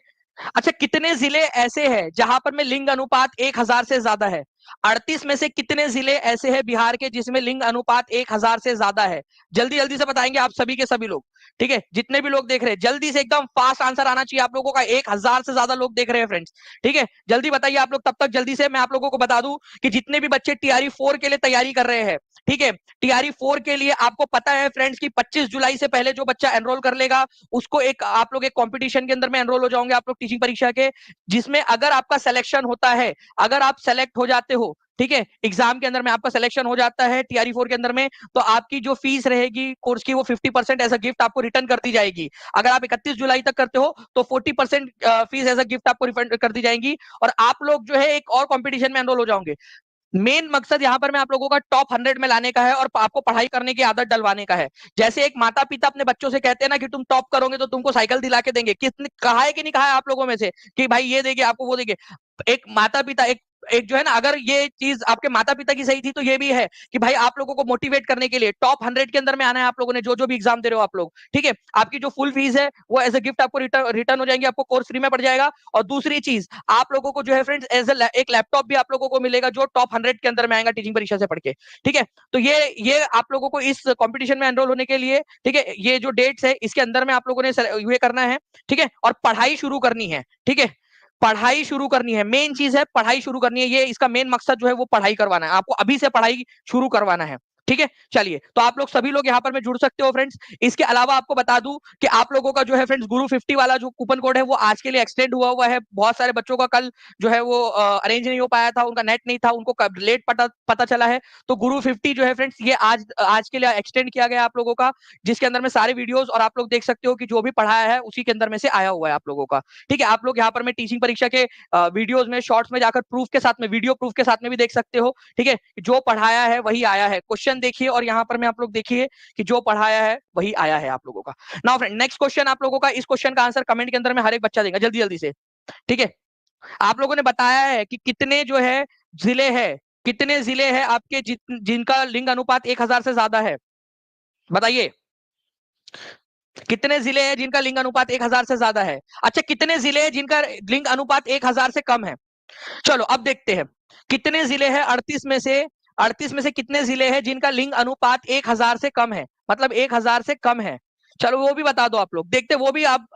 अच्छा कितने जिले ऐसे हैं जहां पर में लिंग अनुपात 1000 से ज्यादा है। 38 में से कितने जिले ऐसे हैं बिहार के जिसमें लिंग अनुपात 1000 से ज्यादा है। जल्दी जल्दी से बताएंगे आप सभी के सभी लोग। ठीक है, जितने भी लोग देख रहे हैं जल्दी से एकदम फास्ट आंसर आना चाहिए आप लोगों का। 1000 से ज्यादा लोग देख रहे हैं फ्रेंड्स। ठीक है, जल्दी बताइए आप लोग। तब तक जल्दी से मैं आप लोगों को बता दूं कि जितने भी बच्चे टीआरई 4 के लिए तैयारी कर रहे हैं, ठीक है, टीआरई 4 के लिए आपको पता है फ्रेंड्स कि 25 जुलाई से पहले जो बच्चा एनरोल कर लेगा उसको एक आप लोग एक कंपटीशन के अंदर में एनरोल हो जाओगे आप लोग टीचिंग परीक्षा के, जिसमें अगर आपका सिलेक्शन होता है, अगर आप सेलेक्ट हो जाते हो, ठीक है, एग्जाम के अंदर में आपका सिलेक्शन हो जाता है टीआरई 4 के अंदर में, तो आपकी जो फीस रहेगी कोर्स की वो 50% एज अ गिफ्ट आपको रिटर्न कर दी जाएगी। अगर आप 31 जुलाई तक करते हो तो 40% फीस एज अ गिफ्ट आपको रिफंड कर दी जाएगी और आप लोग जो है एक और कंपटीशन में एनरोल हो जाओगे। मेन मकसद यहाँ पर मैं आप लोगों का टॉप 100 में लाने का है और आपको पढ़ाई करने की आदत डलवाने का है। जैसे एक माता पिता अपने बच्चों से कहते हैं ना कि तुम टॉप करोगे तो तुमको साइकिल दिला के देंगे, किसने कहा है कि नहीं कहा है आप लोगों में से कि भाई ये देंगे आपको वो देंगे। एक माता पिता एक एक जो है ना, अगर ये चीज आपके माता पिता की सही थी तो ये भी है कि भाई आप लोगों को मोटिवेट करने के लिए टॉप 100 के अंदर में आना है आप लोगों ने, जो जो भी एग्जाम दे रहे हो आप लोग। ठीक है, आपकी जो फुल फीस है वो एज अ गिफ्ट आपको रिटर्न हो जाएंगे, आपको कोर्स फ्री में पड़ जाएगा। और दूसरी चीज आप लोगों को जो है फ्रेंड्स एज एक लैपटॉप भी आप लोगों को मिलेगा जो टॉप 100 के अंदर में आएगा टीचिंग परीक्षा से पढ़ के। ठीक है, तो ये आप लोगों को इस कंपटीशन में एनरोल होने के लिए, ठीक है, ये जो डेट्स है इसके अंदर में आप लोगों ने ये करना है। ठीक है, और पढ़ाई शुरू करनी है। ठीक है, पढ़ाई शुरू करनी है, मेन चीज है पढ़ाई शुरू करनी है। ये इसका मेन मकसद जो है वो पढ़ाई करवाना है आपको, अभी से पढ़ाई शुरू करवाना है। ठीक है, चलिए तो आप लोग सभी लोग यहाँ पर में जुड़ सकते हो फ्रेंड्स। इसके अलावा आपको बता दूं कि आप लोगों का जो है फ्रेंड्स गुरु 50 वाला जो कूपन कोड है वो आज के लिए एक्सटेंड हुआ है। बहुत सारे बच्चों का कल जो है वो अरेंज नहीं हो पाया था, उनका नेट नहीं था, उनको लेट पता चला है। तो गुरु 50 जो है फ्रेंड्स ये आज आज के लिए एक्सटेंड किया गया आप लोगों का, जिसके अंदर में सारे वीडियोस और आप लोग देख सकते हो कि जो भी पढ़ाया है उसी के अंदर में से आया हुआ है आप लोगों का। ठीक है, आप लोग यहाँ पर में टीचिंग परीक्षा के वीडियोस में शॉर्ट्स में जाकर प्रूफ के साथ में, वीडियो प्रूफ के साथ में भी देख सकते हो। ठीक है, जो पढ़ाया है वही आया है, क्वेश्चन देखिए और यहाँ पर में आप लोग देखिए कि जो पढ़ाया है वही आया है आप लोगों का। नाउ फ्रेंड नेक्स्ट क्वेश्चन आप लोगों का, इस क्वेश्चन का आंसर कमेंट के अंदर में हर एक बच्चा देगा जल्दी जल्दी से। ठीक है, आप लोगों ने बताया है कि कितने जो है जिले हैं, कितने जिले हैं आपके जिनका लिंग अनुपात 1000 से ज्यादा है, बताइए कितने जिले हैं जिनका लिंग अनुपात 1000 से ज्यादा है। अच्छा कितने जिले हैं जिनका लिंग अनुपात 1000 से कम है। चलो अब देखते हैं कितने जिले हैं 38 में से कितने जिले हैं जिनका लिंग अनुपात 1000 से कम है, मतलब 1000 से कम है। चलो वो भी बता दो आप लोग, देखते वो भी। अब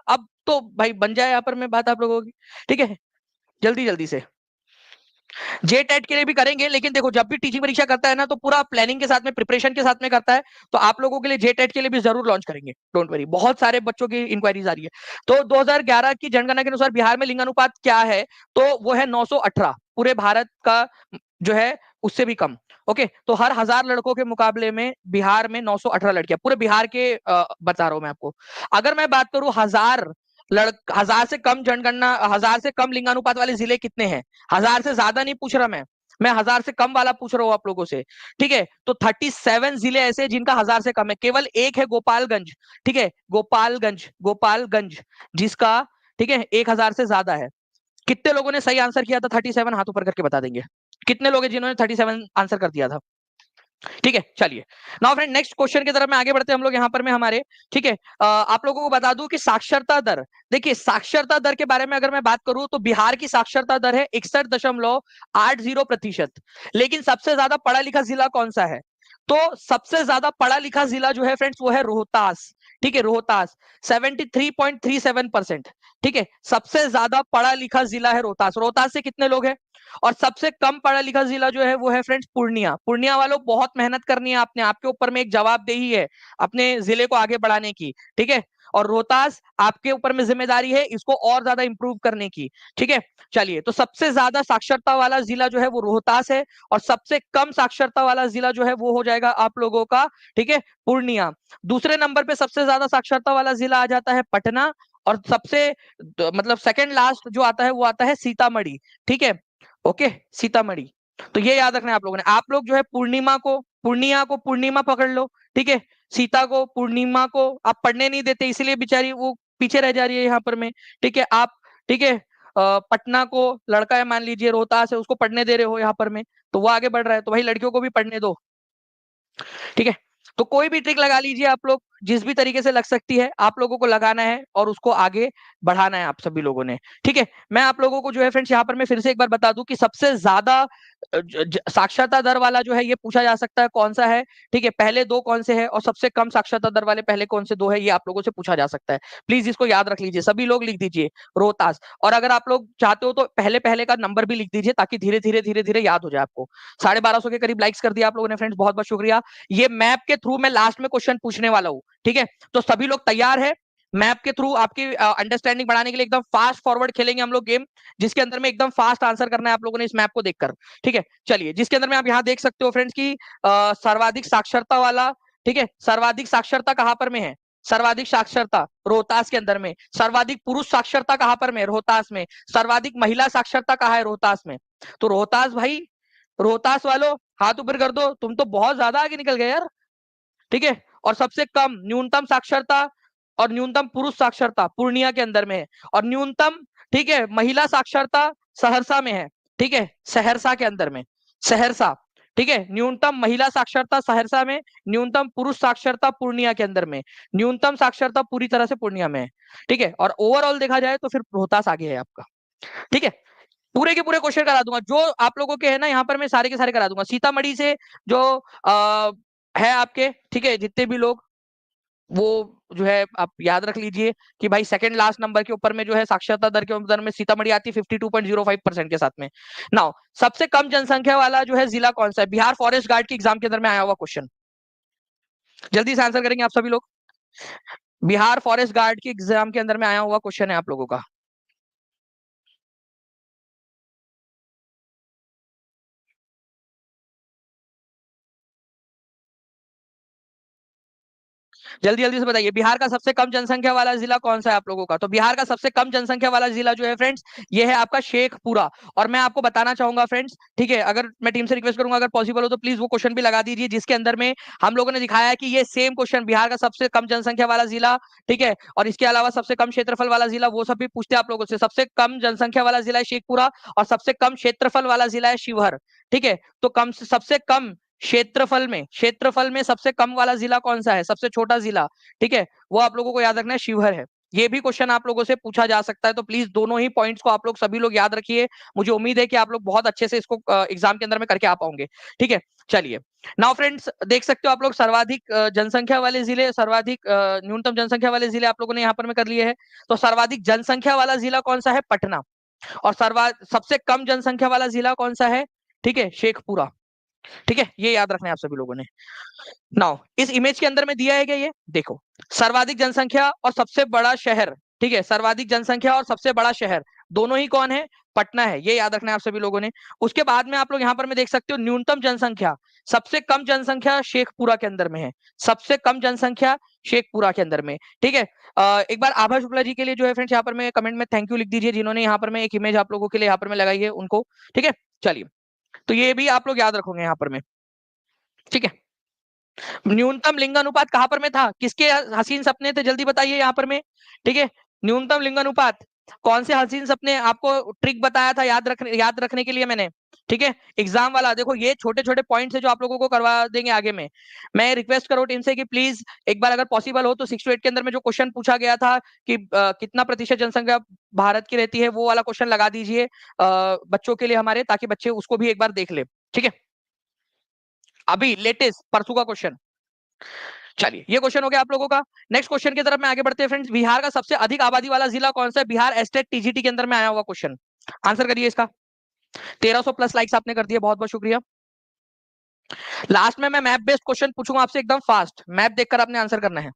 तो भाई बन जाए यहाँ पर मैं बात आप लोगों की। ठीक है, जल्दी जल्दी से। जे टेट के लिए भी करेंगे, लेकिन देखो जब भी टीचिंग परीक्षा करता है ना तो पूरा प्लानिंग के साथ में, प्रिपरेशन के साथ में करता है। तो आप लोगों के लिए जे टेट के लिए भी जरूर लॉन्च करेंगे, डोंट वरी। बहुत सारे बच्चों की इंक्वायरीज आ रही है। तो 2011 की जनगणना के अनुसार बिहार में लिंगानुपात क्या है, तो वो है 918, पूरे भारत का जो है उससे भी कम। ओके, तो हर 1000 लड़कों के मुकाबले में बिहार में 918 लड़कियां, पूरे बिहार के बता रहा हूं मैं आपको। अगर मैं बात करूं 1000 से कम जनगणना, 1000 से कम लिंगानुपात वाले जिले कितने हैं, 1000 से ज्यादा नहीं पूछ रहा मैं 1000 से कम वाला पूछ रहा हूँ आप लोगों से। ठीक है, तो 37 जिले ऐसे जिनका 1000 से कम है, केवल एक है गोपालगंज। ठीक है, गोपालगंज जिसका, ठीक है, 1000 से ज्यादा है। कितने लोगों ने सही आंसर किया था 37, हाथ ऊपर करके बता देंगे कितने लोग हैं जिन्होंने 37 आंसर कर दिया था। ठीक है, चलिए नाउ फ्रेंड नेक्स्ट क्वेश्चन की तरफ में आगे बढ़ते हैं हम लोग यहाँ पर में हमारे। ठीक है, आप लोगों को बता दूं कि साक्षरता दर, देखिए साक्षरता दर के बारे में अगर मैं बात करूं तो बिहार की साक्षरता दर है 61.80%। लेकिन सबसे ज्यादा पढ़ा लिखा जिला कौन सा है, तो सबसे ज्यादा पढ़ा लिखा जिला जो है फ्रेंड्स वो है रोहतास। ठीक है, रोहतास 73.37%। ठीक है, सबसे ज्यादा पढ़ा लिखा जिला है रोहतास। रोहतास से कितने लोग हैं। और सबसे कम पढ़ा लिखा जिला जो है वो है फ्रेंड्स पूर्णिया। पूर्णिया वालों बहुत मेहनत करनी है आपने, आपके ऊपर में एक जवाबदेही है अपने जिले को आगे बढ़ाने की। ठीक है, और रोहतास आपके ऊपर में जिम्मेदारी है इसको और ज्यादा इंप्रूव करने की। ठीक है, चलिए, तो सबसे ज्यादा साक्षरता वाला जिला जो है वो रोहतास है, और सबसे कम साक्षरता वाला जिला जो है वो हो जाएगा आप लोगों का, ठीक है, पूर्णिया। दूसरे नंबर पे सबसे ज्यादा साक्षरता वाला जिला आ जाता है पटना, और सबसे मतलब सेकंड लास्ट जो आता है वो आता है सीतामढ़ी। ठीक है, ओके, सीतामढ़ी। तो ये याद रखना है आप लोगों ने। आप लोग जो है पूर्णिया को पूर्णिमा पकड़ लो, ठीक है, सीता को पूर्णिमा को आप पढ़ने नहीं देते, इसलिए बेचारी वो पीछे रह जा रही है यहाँ पर में। ठीक है, आप, ठीक है, पटना को लड़का है मान लीजिए, रोहतास है, उसको पढ़ने दे रहे हो यहाँ पर में, तो वो आगे बढ़ रहा है, तो भाई लड़कियों को भी पढ़ने दो। ठीक है, तो कोई भी ट्रिक लगा लीजिए आप लोग, जिस भी तरीके से लग सकती है आप लोगों को लगाना है और उसको आगे बढ़ाना है आप सभी लोगों ने। ठीक है, मैं आप लोगों को जो है फ्रेंड्स यहाँ पर मैं फिर से एक बार बता दूं कि सबसे ज्यादा साक्षरता दर वाला जो है ये पूछा जा सकता है कौन सा है। ठीक है, पहले दो कौन से है, और सबसे कम साक्षरता दर वाले पहले कौन से दो है, ये आप लोगों से पूछा जा सकता है। प्लीज इसको याद रख लीजिए, सभी लोग लिख दीजिए रोहतास, और अगर आप लोग चाहते हो तो पहले पहले का नंबर भी लिख दीजिए ताकि धीरे धीरे याद हो जाए आपको। 1250 के करीब लाइक्स कर दिया आप लोगों ने फ्रेंड्स, बहुत बहुत शुक्रिया। ये मैप के थ्रू मैं लास्ट में क्वेश्चन पूछने वाला हूँ। ठीक है, तो सभी लोग तैयार है? मैप के थ्रू आपकी अंडरस्टैंडिंग बढ़ाने के लिए एकदम फास्ट फॉरवर्ड खेलेंगे हम लोग गेम, जिसके अंदर में एकदम फास्ट आंसर करना है आप लोगों ने इस मैप को देखकर। ठीक है, चलिए, जिसके अंदर में आप यहाँ देख सकते हो फ्रेंड्स की सर्वाधिक साक्षरता वाला, ठीक है, सर्वाधिक साक्षरता कहां पर में है? सर्वाधिक साक्षरता रोहतास के अंदर में। सर्वाधिक पुरुष साक्षरता कहां पर में? रोहतास में। सर्वाधिक महिला साक्षरता कहां है? रोहतास में। तो रोहतास भाई, रोहतास वालों हाथ ऊपर कर दो, तुम तो बहुत ज्यादा आगे निकल गए यार। ठीक है, और सबसे कम न्यूनतम साक्षरता और न्यूनतम पुरुष साक्षरता पूर्णिया के अंदर में है, और न्यूनतम, ठीक है, महिला साक्षरता सहरसा में है। ठीक है, सहरसा के अंदर में, सहरसा। ठीक है, न्यूनतम महिला साक्षरता सहरसा में, न्यूनतम पुरुष साक्षरता पूर्णिया के अंदर में, न्यूनतम साक्षरता पूरी तरह से पूर्णिया में है। ठीक है, और ओवरऑल देखा जाए तो फिर रोहतास आगे है आपका। ठीक है, पूरे के पूरे क्वेश्चन करा दूंगा जो आप लोगों के है ना, यहाँ पर मैं सारे के सारे करा दूंगा। सीतामढ़ी से जो है आपके, ठीक है, जितने भी लोग, वो जो है आप याद रख लीजिए कि भाई सेकंड लास्ट नंबर के ऊपर में जो है साक्षरता दर के अंदर में सीतामढ़ी आती है 52.05% के साथ में। नाउ सबसे कम जनसंख्या वाला जो है जिला कौन सा है? बिहार फॉरेस्ट गार्ड के एग्जाम के अंदर में आया हुआ क्वेश्चन, जल्दी से आंसर करेंगे आप सभी लोग। बिहार फॉरेस्ट गार्ड के एग्जाम के अंदर में आया हुआ क्वेश्चन है आप लोगों का। जल्दी जल्दी से बताइए, बिहार का सबसे कम जनसंख्या वाला जिला कौन सा है आप लोगों का? तो बिहार का सबसे कम जनसंख्या वाला जिला जो है फ्रेंड्स, ये है आपका शेखपुरा। और मैं आपको बताना चाहूंगा फ्रेंड्स, ठीक है, अगर मैं टीम से रिक्वेस्ट करूंगा अगर पॉसिबल हो तो प्लीज वो क्वेश्चन भी लगा दीजिए, जिसके अंदर में हम लोगों ने दिखाया है कि ये सेम क्वेश्चन बिहार का सबसे कम जनसंख्या वाला जिला, ठीक है, और इसके अलावा सबसे कम क्षेत्रफल वाला जिला, वो सब भी पूछते हैं आप लोगों से। सबसे कम जनसंख्या वाला जिला है शेखपुरा, और सबसे कम क्षेत्रफल वाला जिला है शिवहर। ठीक है, तो कम सबसे कम क्षेत्रफल में सबसे कम वाला जिला कौन सा है? सबसे छोटा जिला, ठीक है, वो आप लोगों को याद रखना है, शिवहर है। ये भी क्वेश्चन आप लोगों से पूछा जा सकता है, तो प्लीज दोनों ही पॉइंट्स को आप लोग सभी लोग याद रखिए। मुझे उम्मीद है कि आप लोग बहुत अच्छे से इसको एग्जाम के अंदर में करके आ पाओगे। ठीक है, चलिए, नाउ फ्रेंड्स देख सकते हो आप लोग सर्वाधिक जनसंख्या वाले जिले, सर्वाधिक न्यूनतम जनसंख्या वाले जिले आप लोगों ने यहाँ पर में कर लिए हैं। तो सर्वाधिक जनसंख्या वाला जिला कौन सा है? पटना। और सबसे कम जनसंख्या वाला जिला कौन सा है? ठीक है, शेखपुरा। ठीक है, ये याद रखना है आप सभी लोगों ने। नाउ इस इमेज के अंदर में दिया है क्या? ये देखो, सर्वाधिक जनसंख्या और सबसे बड़ा शहर, ठीक है, सर्वाधिक जनसंख्या और सबसे बड़ा शहर दोनों ही कौन है? पटना है। ये याद रखना है आप सभी लोगों ने। उसके बाद में आप लोग यहाँ पर में देख सकते हो न्यूनतम जनसंख्या, सबसे कम जनसंख्या शेखपुरा के अंदर में है, सबसे कम जनसंख्या शेखपुरा के अंदर में। ठीक है, एक बार आभा शुक्ला जी के लिए जो है फ्रेंड्स यहाँ पर में कमेंट में थैंक यू लिख दीजिए, जिन्होंने यहाँ पर में एक इमेज आप लोगों के लिए यहाँ पर में लगाई है उनको। ठीक है, चलिए, तो ये भी आप लोग याद रखोगे यहाँ पर में। ठीक है, न्यूनतम लिंगानुपात कहां पर में था? किसके हसीन सपने थे? जल्दी बताइए यहाँ पर में। ठीक है, न्यूनतम लिंगानुपात कौन से हसीन सपने? आपको ट्रिक बताया था याद रखने के लिए मैंने। ठीक है, एग्जाम वाला देखो, ये छोटे छोटे पॉइंट्स है जो आप लोगों को करवा देंगे आगे में। मैं रिक्वेस्ट करो टीम से कि प्लीज एक बार अगर पॉसिबल हो तो 6 to 8 के अंदर में जो क्वेश्चन पूछा गया था कि कितना प्रतिशत जनसंख्या भारत की रहती है, वो वाला क्वेश्चन लगा दीजिए बच्चों के लिए हमारे, ताकि बच्चे उसको भी एक बार देख ले। ठीक है, अभी लेटेस्ट परसों का क्वेश्चन। चलिए, ये क्वेश्चन हो गया आप लोगों का। नेक्स्ट क्वेश्चन की तरफ में आगे बढ़ते हैं फ्रेंड्स। बिहार का सबसे अधिक आबादी वाला जिला कौन सा है? बिहार एस्टेट टीजीटी के अंदर में आया हुआ क्वेश्चन, आंसर करिए इसका। 1300 प्लस लाइक्स आपने कर दिया, बहुत बहुत शुक्रिया। लास्ट में मैं मैप बेस्ड क्वेश्चन पूछूंगा आपसे एकदम फास्ट, मैप देखकर आपने आंसर करना है।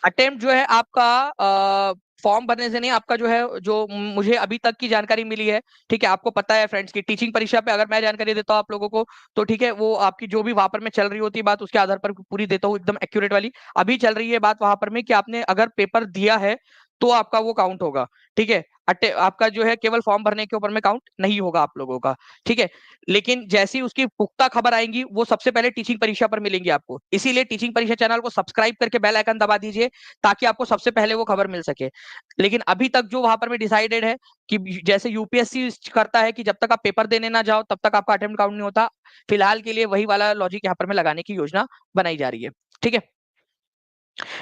अटेम्प्ट जो है आपका फॉर्म भरने से नहीं, आपका जो है, जो मुझे अभी तक की जानकारी मिली है, ठीक है, आपको पता है फ्रेंड्स की टीचिंग परीक्षा पे अगर मैं जानकारी देता हूँ आप लोगों को, तो ठीक है, वो आपकी जो भी वहां पर में चल रही होती है बात, उसके आधार पर पूरी देता हूँ एकदम एक्यूरेट वाली। अभी चल रही है बात वहां पर में कि आपने अगर पेपर दिया है तो आपका वो काउंट होगा, ठीक है। आपका जो है केवल फॉर्म भरने के ऊपर में काउंट नहीं होगा आप लोगों का, ठीक है। लेकिन जैसी उसकी पुख्ता खबर आएंगी वो सबसे पहले टीचिंग परीक्षा पर मिलेंगी आपको, इसीलिए टीचिंग परीक्षा चैनल को सब्सक्राइब करके बेल आइकन दबा दीजिए ताकि आपको सबसे पहले वो खबर मिल सके। लेकिन अभी तक जो वहां पर में डिसाइडेड है कि जैसे यूपीएससी करता है कि जब तक आप पेपर देने ना जाओ तब तक आपका अटेम्प्ट काउंट नहीं होता, फिलहाल के लिए वही वाला लॉजिक यहाँ पर में लगाने की योजना बनाई जा रही है, ठीक है।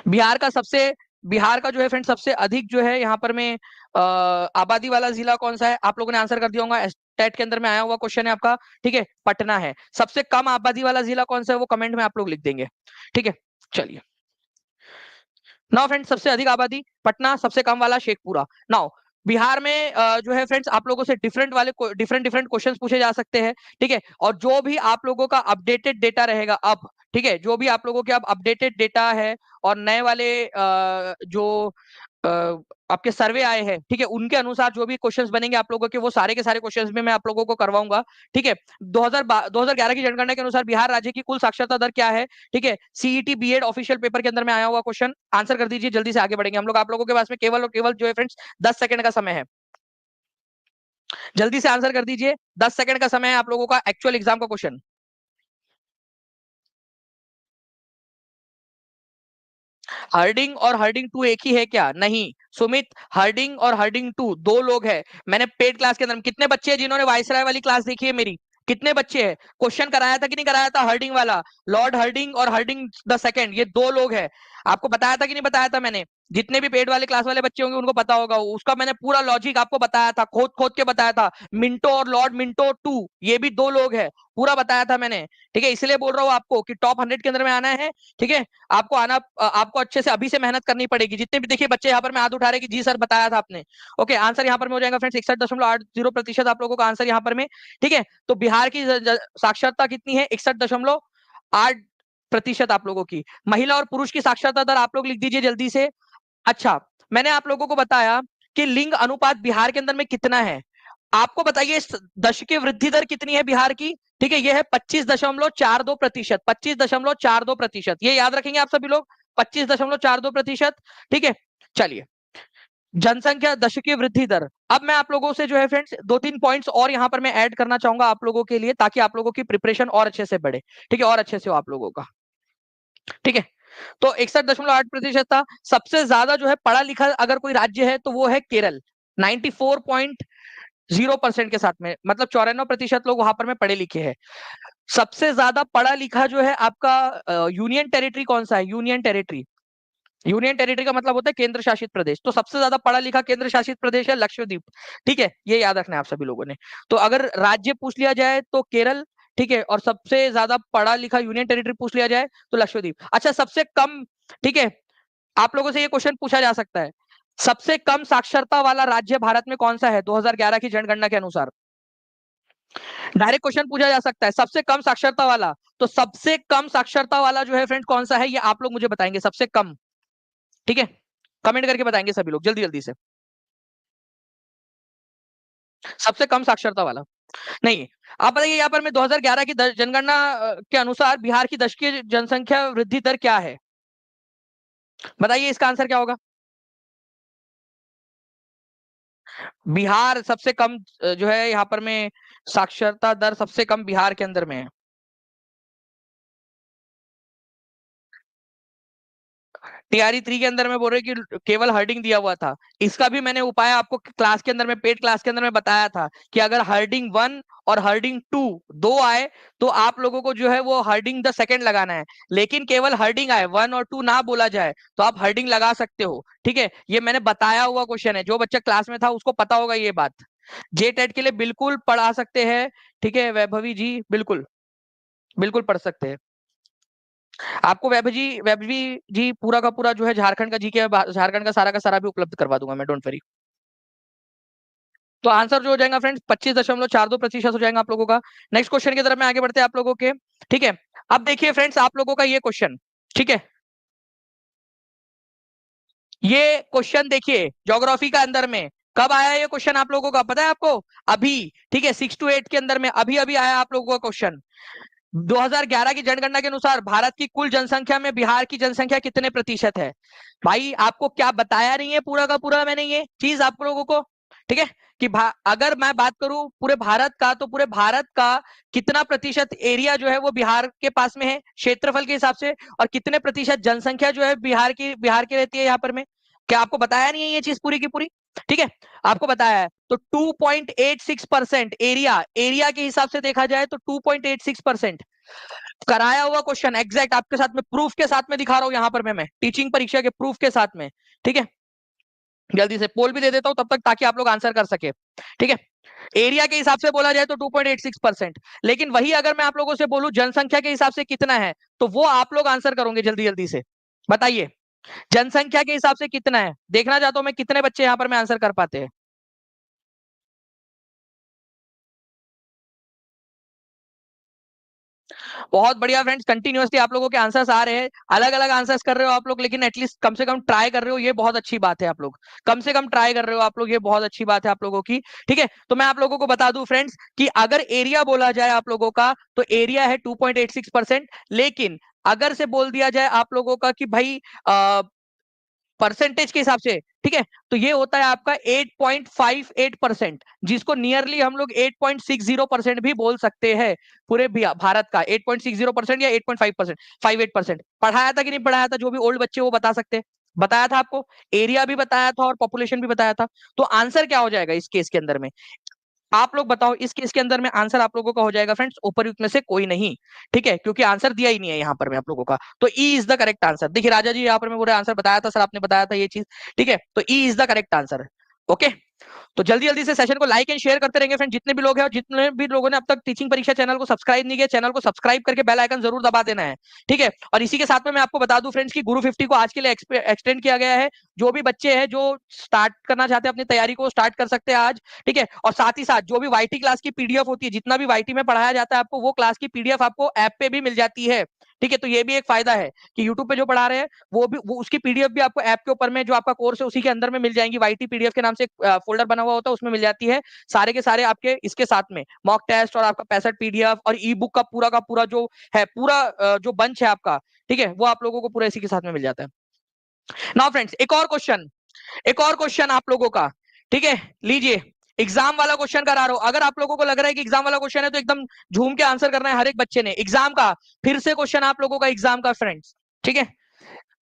बिहार का सबसे बिहार का जो है फ्रेंड सबसे अधिक जो है यहाँ पर में आबादी वाला जिला कौन सा है, आप लोगों ने आंसर कर दिया होगा, टेट के अंदर में आया हुआ क्वेश्चन है आपका, ठीक है, पटना है। सबसे कम आबादी वाला जिला कौन सा है वो कमेंट में आप लोग लिख देंगे, ठीक है। चलिए, नाउ फ्रेंड्स सबसे अधिक आबादी पटना, सबसे कम वाला शेखपुरा। नाउ बिहार में जो है फ्रेंड्स आप लोगों से डिफरेंट डिफरेंट क्वेश्चंस पूछे जा सकते हैं, ठीक है। और जो भी आप लोगों का अपडेटेड डेटा रहेगा अब, ठीक है, जो भी आप लोगों के अब अपडेटेड डेटा है और नए वाले जो अ, आपके सर्वे आए हैं, ठीक है, उनके अनुसार जो भी क्वेश्चंस बनेंगे आप लोगों के वो सारे के सारे क्वेश्चंस में मैं आप लोगों को करवाऊंगा, ठीक है। 2011 की जनगणना के अनुसार बिहार राज्य की कुल साक्षरता दर क्या है, ठीक है। सीईटी बीएड ऑफिशियल पेपर के अंदर में आया हुआ क्वेश्चन, आंसर कर दीजिए, जल्दी से आगे बढ़ेंगे हम लोग। आप लोगों के पास में केवल और केवल जो है फ्रेंड्स 10 सेकंड का समय है, जल्दी से आंसर कर दीजिए, 10 सेकंड का समय है आप लोगों का एक्चुअल एग्जाम का क्वेश्चन। हर्डिंग और हर्डिंग टू एक ही है क्या? नहीं सुमित, हर्डिंग और हर्डिंग टू दो लोग हैं। मैंने पेड क्लास के अंदर कितने बच्चे हैं जिन्होंने वायसराय वाली क्लास देखी है मेरी? कितने बच्चे हैं? क्वेश्चन कराया था कि नहीं कराया था हर्डिंग वाला? लॉर्ड हर्डिंग और हर्डिंग द सेकंड, ये दो लोग हैं। आपको बताया था कि नहीं बताया था मैंने? जितने भी पेड वाले क्लास वाले बच्चे होंगे उनको पता होगा, उसका मैंने पूरा लॉजिक आपको बताया था, खोद खोद के बताया था। मिंटो और लॉर्ड मिंटो टू, ये भी दो लोग हैं, पूरा बताया था मैंने, ठीक है। इसलिए बोल रहा हूँ आपको कि टॉप 100 के अंदर में आना है, ठीक है। आपको अच्छे से अभी से मेहनत करनी पड़ेगी। जितने भी देखिए बच्चे यहाँ पर मैं हाथ उठा रहे कि जी सर बताया था आपने, ओके, आंसर यहाँ पर में हो जाएगा फ्रेंड्स 61.80% आप लोगों का आंसर यहाँ पर में, ठीक है। तो बिहार की साक्षरता कितनी है? 61.8% आप लोगों की। महिला और पुरुष की साक्षरता दर आप लोग लिख दीजिए जल्दी से। अच्छा, मैंने आप लोगों को बताया कि लिंग अनुपात बिहार के अंदर में कितना है। आपको बताइए इस दशकीय वृद्धि दर कितनी है बिहार की? ठीक है, ये है 25.42%, 25.42%, ये याद रखेंगे आप सभी लोग, 25.42%, ठीक है। चलिए, जनसंख्या दशकीय वृद्धि दर। अब मैं आप लोगों से जो है फ्रेंड्स दो तीन पॉइंट्स और यहां पर मैं ऐड करना चाहूंगा आप लोगों के लिए, ताकि आप लोगों की प्रिपरेशन और अच्छे से बढ़े, ठीक है, और अच्छे से हो आप लोगों का, ठीक है। तो 61.8% था। सबसे ज्यादा जो है पढ़ा लिखा अगर कोई राज्य है तो वो है केरल, 94.0% के साथ में, मतलब 94% लोग वहां पर में पढ़े लिखे हैं। सबसे ज्यादा पढ़ा लिखा जो है आपका यूनियन टेरिटरी कौन सा है? यूनियन टेरिटरी, यूनियन टेरिटरी का मतलब होता है केंद्र शासित प्रदेश। तो सबसे ज्यादा पढ़ा लिखा केंद्र शासित प्रदेश है लक्षद्वीप, ठीक है, ये याद रखना है आप सभी लोगों ने। तो अगर राज्य पूछ लिया जाए तो केरल, ठीक है, और सबसे ज्यादा पढ़ा लिखा यूनियन टेरिटरी पूछ लिया जाए तो लक्षद्वीप। अच्छा, सबसे कम, ठीक है, आप लोगों से ये क्वेश्चन पूछा जा सकता है, सबसे कम साक्षरता वाला राज्य भारत में कौन सा है 2011 की जनगणना के अनुसार? डायरेक्ट क्वेश्चन पूछा जा सकता है, सबसे कम साक्षरता वाला। तो सबसे कम साक्षरता वाला जो है फ्रेंड कौन सा है, ये आप लोग मुझे बताएंगे, सबसे कम, ठीक है, कमेंट करके बताएंगे सभी लोग जल्दी जल्दी से। सबसे कम साक्षरता वाला नहीं, आप बताइए यहाँ पर मैं 2011 की जनगणना के अनुसार बिहार की दशकीय जनसंख्या वृद्धि दर क्या है? बताइए इसका आंसर क्या होगा? बिहार सबसे कम जो है यहाँ पर में साक्षरता दर सबसे कम बिहार के अंदर में है। टीआरई 3 के अंदर में बोल रहे कि केवल हर्डिंग दिया हुआ था। इसका भी मैंने उपाय आपको क्लास के अंदर में, पेड क्लास के अंदर में बताया था कि अगर हर्डिंग 1 और हर्डिंग 2 दो आए तो आप लोगों को जो है वो हर्डिंग द सेकंड लगाना है। लेकिन केवल हर्डिंग आए, 1 और 2 ना बोला जाए तो आप हर्डिंग लगा सकते हो, ठीक है। ये मैंने बताया हुआ क्वेश्चन है, जो बच्चा क्लास में था उसको पता होगा ये बात। जे टेट के लिए बिल्कुल पढ़ा सकते हैं, ठीक है वैभवी जी, बिल्कुल बिल्कुल पढ़ सकते हैं। आपको वैभवी जी पूरा का पूरा जो है झारखंड का जीके, झारखंड का सारा भी उपलब्ध करवा दूंगा मैं, डोंट वरी। तो आंसर जो हो जाएगा फ्रेंड्स 25.42% हो जाएगा आप लोगों का। नेक्स्ट क्वेश्चन की तरफ में आगे बढ़ते हैं आप लोगों के, ठीक है। अब देखिए फ्रेंड्स आप लोगों का ये क्वेश्चन, ठीक है, ये क्वेश्चन देखिए ज्योग्राफी का अंदर में कब आया ये क्वेश्चन आप लोगों का पता है आपको? अभी, ठीक है, 6 to 8 के अंदर में अभी अभी आया आप लोगों का क्वेश्चन। 2011 की जनगणना के अनुसार भारत की कुल जनसंख्या में बिहार की जनसंख्या कितने प्रतिशत है? भाई आपको क्या बताया नहीं है पूरा का पूरा मैंने ये चीज आप लोगों को, ठीक है, कि अगर मैं बात करूं पूरे भारत का, तो पूरे भारत का कितना प्रतिशत एरिया जो है वो बिहार के पास में है क्षेत्रफल के हिसाब से, और कितने प्रतिशत जनसंख्या जो है बिहार की रहती है यहाँ पर में। क्या आपको बताया नहीं है ये चीज पूरी की पूरी? ठीक है, आपको बताया है। तो 2.86% एरिया, एरिया के हिसाब से देखा जाए तो 2.86% कराया हुआ क्वेश्चन एग्जैक्ट आपके साथ में प्रूफ के साथ में दिखा रहा हूं यहां पर मैं टीचिंग परीक्षा के प्रूफ के साथ में। ठीक है, जल्दी से पोल भी दे देता हूं तब तक ताकि आप लोग आंसर कर सके। ठीक है, एरिया के हिसाब से बोला जाए तो 2.86%, लेकिन वही अगर मैं आप लोगों से बोलूं जनसंख्या के हिसाब से कितना है, तो वो आप लोग आंसर करोगे जल्दी जल्दी से। बताइए जनसंख्या के हिसाब से कितना है, देखना चाहता हूं मैं कितने बच्चे यहां पर मैं आंसर कर पाते हैं। बहुत बढ़िया फ्रेंड्स, कंटिन्यूअसली आप लोगों के आंसर्स आ रहे हैं, अलग अलग आंसर्स कर रहे हो आप लोग, लेकिन एटलीस्ट कम से कम ट्राई कर रहे हो, ये बहुत अच्छी बात है। आप लोग कम से कम ट्राई कर रहे हो आप लोग, ये बहुत अच्छी बात है आप लोगों की। ठीक है, तो मैं आप लोगों को बता दूं फ्रेंड्स कि अगर एरिया बोला जाए आप लोगों का, तो एरिया है 2.86%, लेकिन अगर से बोल दिया जाए आप लोगों का कि भाई परसेंटेज के हिसाब से, ठीक है, तो ये होता है आपका 8.58%, जिसको नियरली हम लोग 8.60% भी बोल सकते हैं। पूरे भारत का 8.60% या 8.5%, 58% पढ़ाया था कि नहीं पढ़ाया था, जो भी ओल्ड बच्चे वो बता सकते हैं। बताया था आपको, एरिया भी बताया था और पॉपुलेशन भी बताया था। तो आंसर क्या हो जाएगा इस केस के अंदर में? आप लोग बताओ इस केस के अंदर में आंसर आप लोगों का हो जाएगा फ्रेंड्स उपरयुक्त में से कोई नहीं। ठीक है, क्योंकि आंसर दिया ही नहीं है यहाँ पर मैं आप लोगों का, तो E is the correct answer. देखिए राजा जी यहाँ पर मैं पूरे आंसर बताया था सर, आपने बताया था ये चीज। ठीक है, तो E is the correct answer. Okay, तो जल्दी जल्दी से सेशन को लाइक एंड शेयर करते रहेंगे फ्रेंड, जितने भी लोग हैं, और जितने भी लोगों ने अब तक टीचिंग परीक्षा चैनल को सब्सक्राइब नहीं किया, चैनल को सब्सक्राइब करके बेल आइकन जरूर दबा देना है। ठीक है, और इसी के साथ में मैं आपको बता दूं फ्रेंड्स कि गुरु 50 को आज के लिए एक्सटेंड किया गया है। जो भी बच्चे हैं जो स्टार्ट करना चाहते हैं अपनी तैयारी को स्टार्ट कर सकते हैं आज। ठीक है, और साथ ही साथ जो भी वाईटी क्लास की पीडीएफ होती है, जितना भी वाईटी में पढ़ाया जाता है आपको, वो क्लास की पीडीएफ आपको ऐप पे भी मिल जाती है। ठीक है, तो ये भी एक फायदा है कि यूट्यूब पे जो पढ़ा रहे हैं वो उसकी पीडीएफ भी आपको ऐप के ऊपर में, जो आपका कोर्स है उसी के अंदर में मिल जाएंगी। वाईटी पीडीएफ के नाम से एक फोल्डर बना हुआ होता है, उसमें मिल जाती है सारे के सारे आपके इसके साथ में मॉक टेस्ट और आपका 65 पीडीएफ और ई बुक का पूरा जो है पूरा जो बंच है आपका, ठीक है, वो आप लोगों को पूरा इसी के साथ में मिल जाता है। नाउ फ्रेंड्स एक और क्वेश्चन आप लोगों का, ठीक है, लीजिए, एग्जाम वाला क्वेश्चन करा रहा हूं। अगर आप लोगों को लग रहा है कि एग्जाम वाला क्वेश्चन है तो एकदम झूम के आंसर करना है हर एक बच्चे ने एग्जाम का। फिर से क्वेश्चन आप लोगों का एग्जाम का फ्रेंड्स, ठीक है,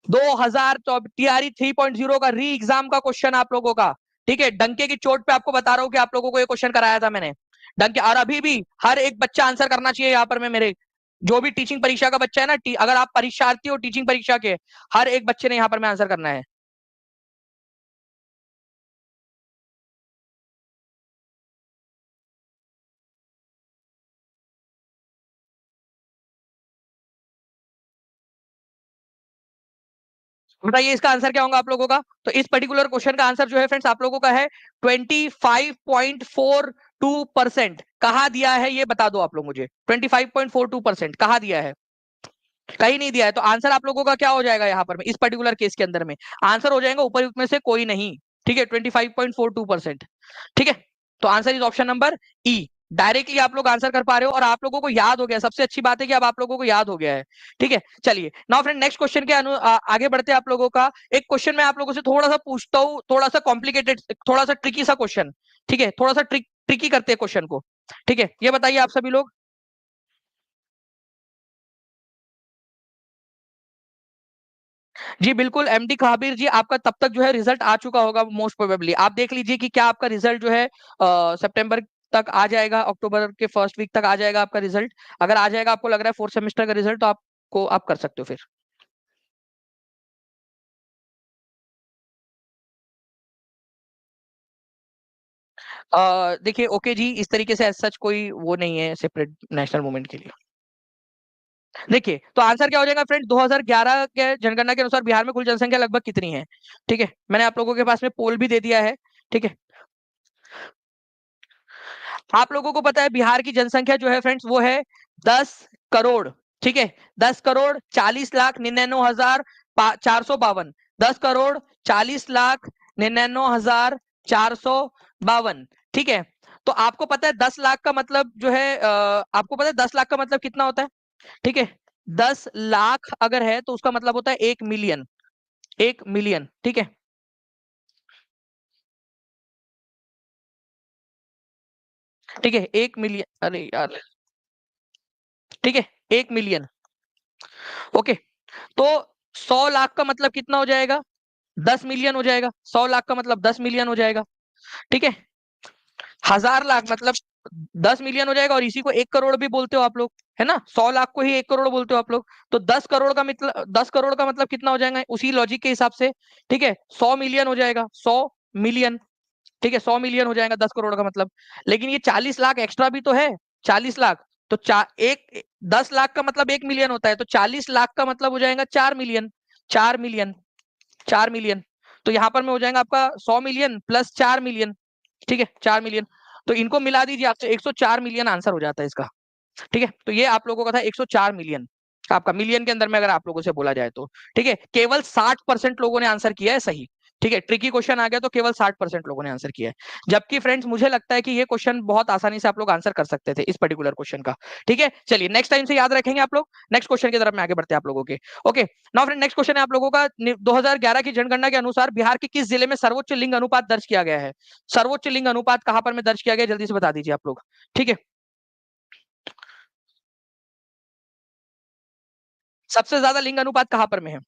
2000 टीआरई 3.0 का री एग्जाम का क्वेश्चन आप लोगों का। ठीक है, डंके की चोट पे आपको बता रहा हूं कि आप लोगों को ये क्वेश्चन कराया था मैंने डंके, और अभी भी हर एक बच्चा आंसर करना चाहिए यहाँ पर। मैं मेरे जो भी टीचिंग परीक्षा का बच्चा है ना, अगर आप परीक्षार्थी हो टीचिंग परीक्षा के, हर एक बच्चे ने यहाँ पर में आंसर करना है। बताइए इसका आंसर क्या होगा आप लोगों का? तो इस पर्टिकुलर क्वेश्चन का आंसर जो है फ्रेंड्स आप लोगों का है 25.42%। कहा दिया है ये बता दो आप लोग मुझे, 25.42% कहा दिया है? कहीं नहीं दिया है। तो आंसर आप लोगों का क्या हो जाएगा यहाँ पर में इस पर्टिकुलर केस के अंदर में? आंसर हो जाएगा उपरयुक्त में से कोई नहीं। ठीक है, 25.42%। ठीक है, तो answer is option number E. Directly आप लोग आंसर कर पा रहे हो और आप लोगों को याद हो गया। सबसे अच्छी बात है कि अब आप लोगों को याद हो गया है। ठीक है, चलिए नाउ फ्रेंड नेक्स्ट क्वेश्चन के आगे बढ़ते हैं आप लोगों का। एक क्वेश्चन मैं आप लोगों से थोड़ा सा पूछता हूँ, थोड़ा सा कॉम्प्लिकेटेड, थोड़ा सा ट्रिकी सा क्वेश्चन। ठीक है, थोड़ा सा ट्रिकी करते हैं क्वेश्चन को। ठीक है, ये बताइए आप सभी लोग। जी बिल्कुल एमडी कहाबीर जी, आपका तब तक जो है रिजल्ट आ चुका होगा मोस्ट प्रोबेबली। आप देख लीजिए कि क्या आपका रिजल्ट जो है सितंबर तक आ जाएगा, अक्टूबर के फर्स्ट वीक तक आ जाएगा आपका रिजल्ट। अगर आ जाएगा, आपको लग रहा है फोर्थ सेमेस्टर का रिजल्ट, तो आपको आप कर सकते हो फिर। देखिए ओके जी, इस तरीके से सच कोई वो नहीं है सेपरेट नेशनल मूवमेंट के लिए। देखिए तो आंसर क्या हो जाएगा फ्रेंड, 2011 के जनगणना के अनुसार बिहार में कुल जनसंख्या लगभग कितनी है? ठीक है, मैंने आप लोगों के पास में पोल भी दे दिया है। ठीक है, आप लोगों को पता है बिहार की जनसंख्या जो है फ्रेंड्स वो है 10 करोड़। ठीक है, 10 करोड़ 40 लाख 99,452। 10,40,99,452। ठीक है, तो आपको पता है 10 लाख का मतलब जो है आपको पता है 10 लाख का मतलब कितना होता है? ठीक है, 10 लाख अगर है तो उसका मतलब होता है 1 मिलियन। 1 मिलियन, ठीक है। ठीक है, 1 मिलियन, अरे यार, ठीक है, 1 मिलियन। ओके, तो 100 लाख का मतलब कितना हो जाएगा? 10 मिलियन हो जाएगा। 100 लाख का मतलब 10 मिलियन हो जाएगा। ठीक है, 1000 लाख मतलब 10 मिलियन हो जाएगा, और इसी को 1 करोड़ भी बोलते हो आप लोग, है ना? 100 लाख को ही 1 करोड़ बोलते हो आप लोग। तो 10 करोड़ का मतलब 10 करोड़ का मतलब कितना हो जाएगा उसी लॉजिक के हिसाब से? ठीक है, 100 मिलियन हो जाएगा, 100 मिलियन। ठीक है, 100 मिलियन हो जाएगा 10 करोड़ का मतलब। लेकिन ये 40 लाख एक्स्ट्रा भी तो है। 40 लाख, तो एक 10 लाख का मतलब 1 मिलियन होता है, तो 40 लाख का मतलब हो जाएगा 4 मिलियन। 4 million, 4 million. तो यहां पर में हो जाएगा आपका 100 मिलियन प्लस 4 मिलियन। ठीक है, 4 मिलियन। तो इनको मिला दीजिए आपसे, 104 मिलियन आंसर हो जाता है इसका। ठीक है, तो ये आप लोगों का था 104 मिलियन आपका, मिलियन के अंदर में अगर आप लोगों से बोला जाए तो। ठीक है, केवल 60% लोगों ने आंसर किया है सही। ठीक है, ट्रिकी क्वेश्चन आ गया तो केवल 60% लोगों ने आंसर किया है। जबकि फ्रेंड्स मुझे लगता है कि ये क्वेश्चन बहुत आसानी से आप लोग आंसर कर सकते थे इस पर्टिकुलर क्वेश्चन का। ठीक है, चलिए नेक्स्ट टाइम से याद रखेंगे आप लोग। नेक्स्ट क्वेश्चन की तरफ में आगे बढ़ते हैं आप लोगों के। Okay, now friend, next question है आप लोगों का। 2011 की जनगणना के अनुसार बिहार के किस जिले में सर्वोच्च लिंग अनुपात दर्ज किया गया है? सर्वोच्च लिंग अनुपात कहां पर में दर्ज किया गया, जल्दी से बता दीजिए आप लोग। ठीक है, सबसे ज्यादा लिंग अनुपात कहां पर में है?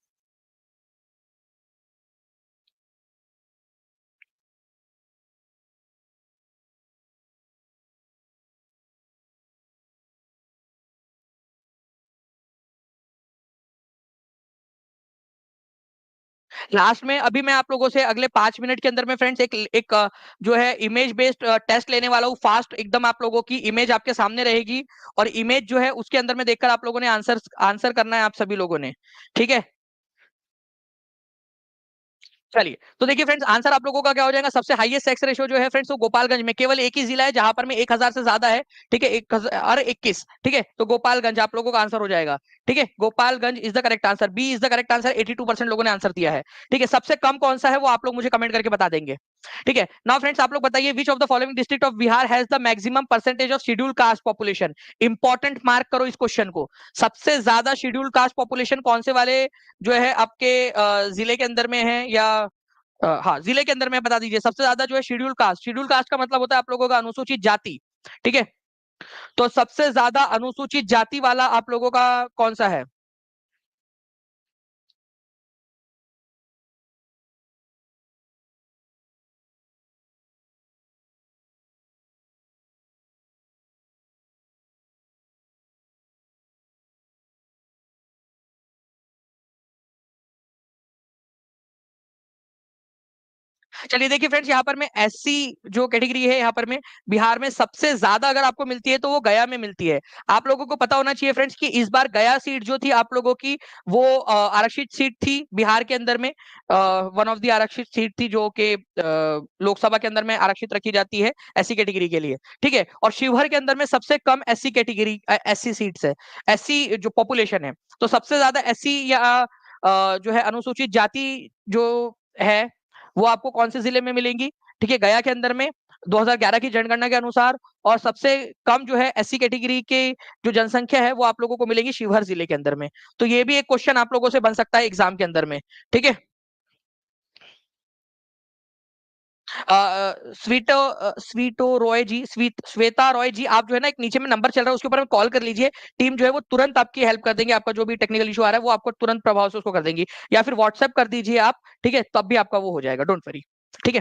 लास्ट में अभी मैं आप लोगों से अगले 5 मिनट के अंदर में फ्रेंड्स एक जो है इमेज बेस्ड टेस्ट लेने वाला हूँ। फास्ट एकदम आप लोगों की इमेज आपके सामने रहेगी, और इमेज जो है उसके अंदर में देखकर आप लोगों ने आंसर आंसर करना है आप सभी लोगों ने। ठीक है, चलिए, तो देखिए फ्रेंड्स, आंसर आप लोगों का क्या हो जाएगा? सबसे हाईएस्ट सेक्स रेशियो जो है फ्रेंड्स वो गोपालगंज में, केवल एक ही जिला है जहां पर में 1,000 से ज्यादा है। ठीक है, 1,021। ठीक है, तो गोपालगंज आप लोगों का आंसर हो जाएगा। ठीक है, Gopalganj is the correct answer, B is the correct answer. 82% लोगों ने आंसर दिया है। ठीक है, सबसे कम कौन सा है वो आप लोग मुझे कमेंट करके बता देंगे। ठीक है, नाउ फ्रेंड्स आप लोग बताइए, which of the following district of Bihar has the maximum percentage of schedule caste population? Important mark करो इस क्वेश्चन को। सबसे ज्यादा शेड्यूल कास्ट पॉपुलेशन कौन से वाले जो है आपके जिले के अंदर में है, या हाँ जिले के अंदर में बता दीजिए। सबसे ज्यादा जो है शेड्यूल कास्ट, शेड्यूल कास्ट का मतलब होता है आप लोगों का अनुसूचित जाति। ठीक है, तो सबसे ज्यादा अनुसूचित जाति वाला आप लोगों का कौन सा है? चलिए देखिए फ्रेंड्स, यहाँ पर में एससी जो कैटेगरी है यहाँ पर में बिहार में सबसे ज्यादा अगर आपको मिलती है तो वो गया में मिलती है। आप लोगों को पता होना चाहिए फ्रेंड्स कि इस बार गया सीट जो थी आप लोगों की, वो आरक्षित सीट थी बिहार के अंदर में। वन ऑफ द आरक्षित सीट थी जो कि लोकसभा के अंदर में आरक्षित रखी जाती है एससी कैटेगरी के लिए। ठीक है, और शिवहर के अंदर में सबसे कम एससी कैटेगरी एससी सीट्स है, एससी जो पॉपुलेशन है। तो सबसे ज्यादा एससी या जो है अनुसूचित जाति जो है वो आपको कौन से जिले में मिलेंगी? ठीक है, गया के अंदर में 2011 की जनगणना के अनुसार। और सबसे कम जो है एससी कैटेगरी के जो जनसंख्या है वो आप लोगों को मिलेगी शिवहर जिले के अंदर में। तो ये भी एक क्वेश्चन आप लोगों से बन सकता है एग्जाम के अंदर में। ठीक है, स्वीटो रॉय जी, श्वेता रॉय जी, आप जो है ना एक नीचे में नंबर चल रहा है उसके ऊपर में कॉल कर लीजिए। टीम जो है वो तुरंत आपकी हेल्प कर देंगे, आपका जो भी टेक्निकल इशू आ रहा है वो आपको तुरंत प्रभाव से उसको कर देंगी, या फिर व्हाट्सएप कर दीजिए आप। ठीक है, तब भी आपका वो हो जाएगा, डोंट वरी। ठीक है,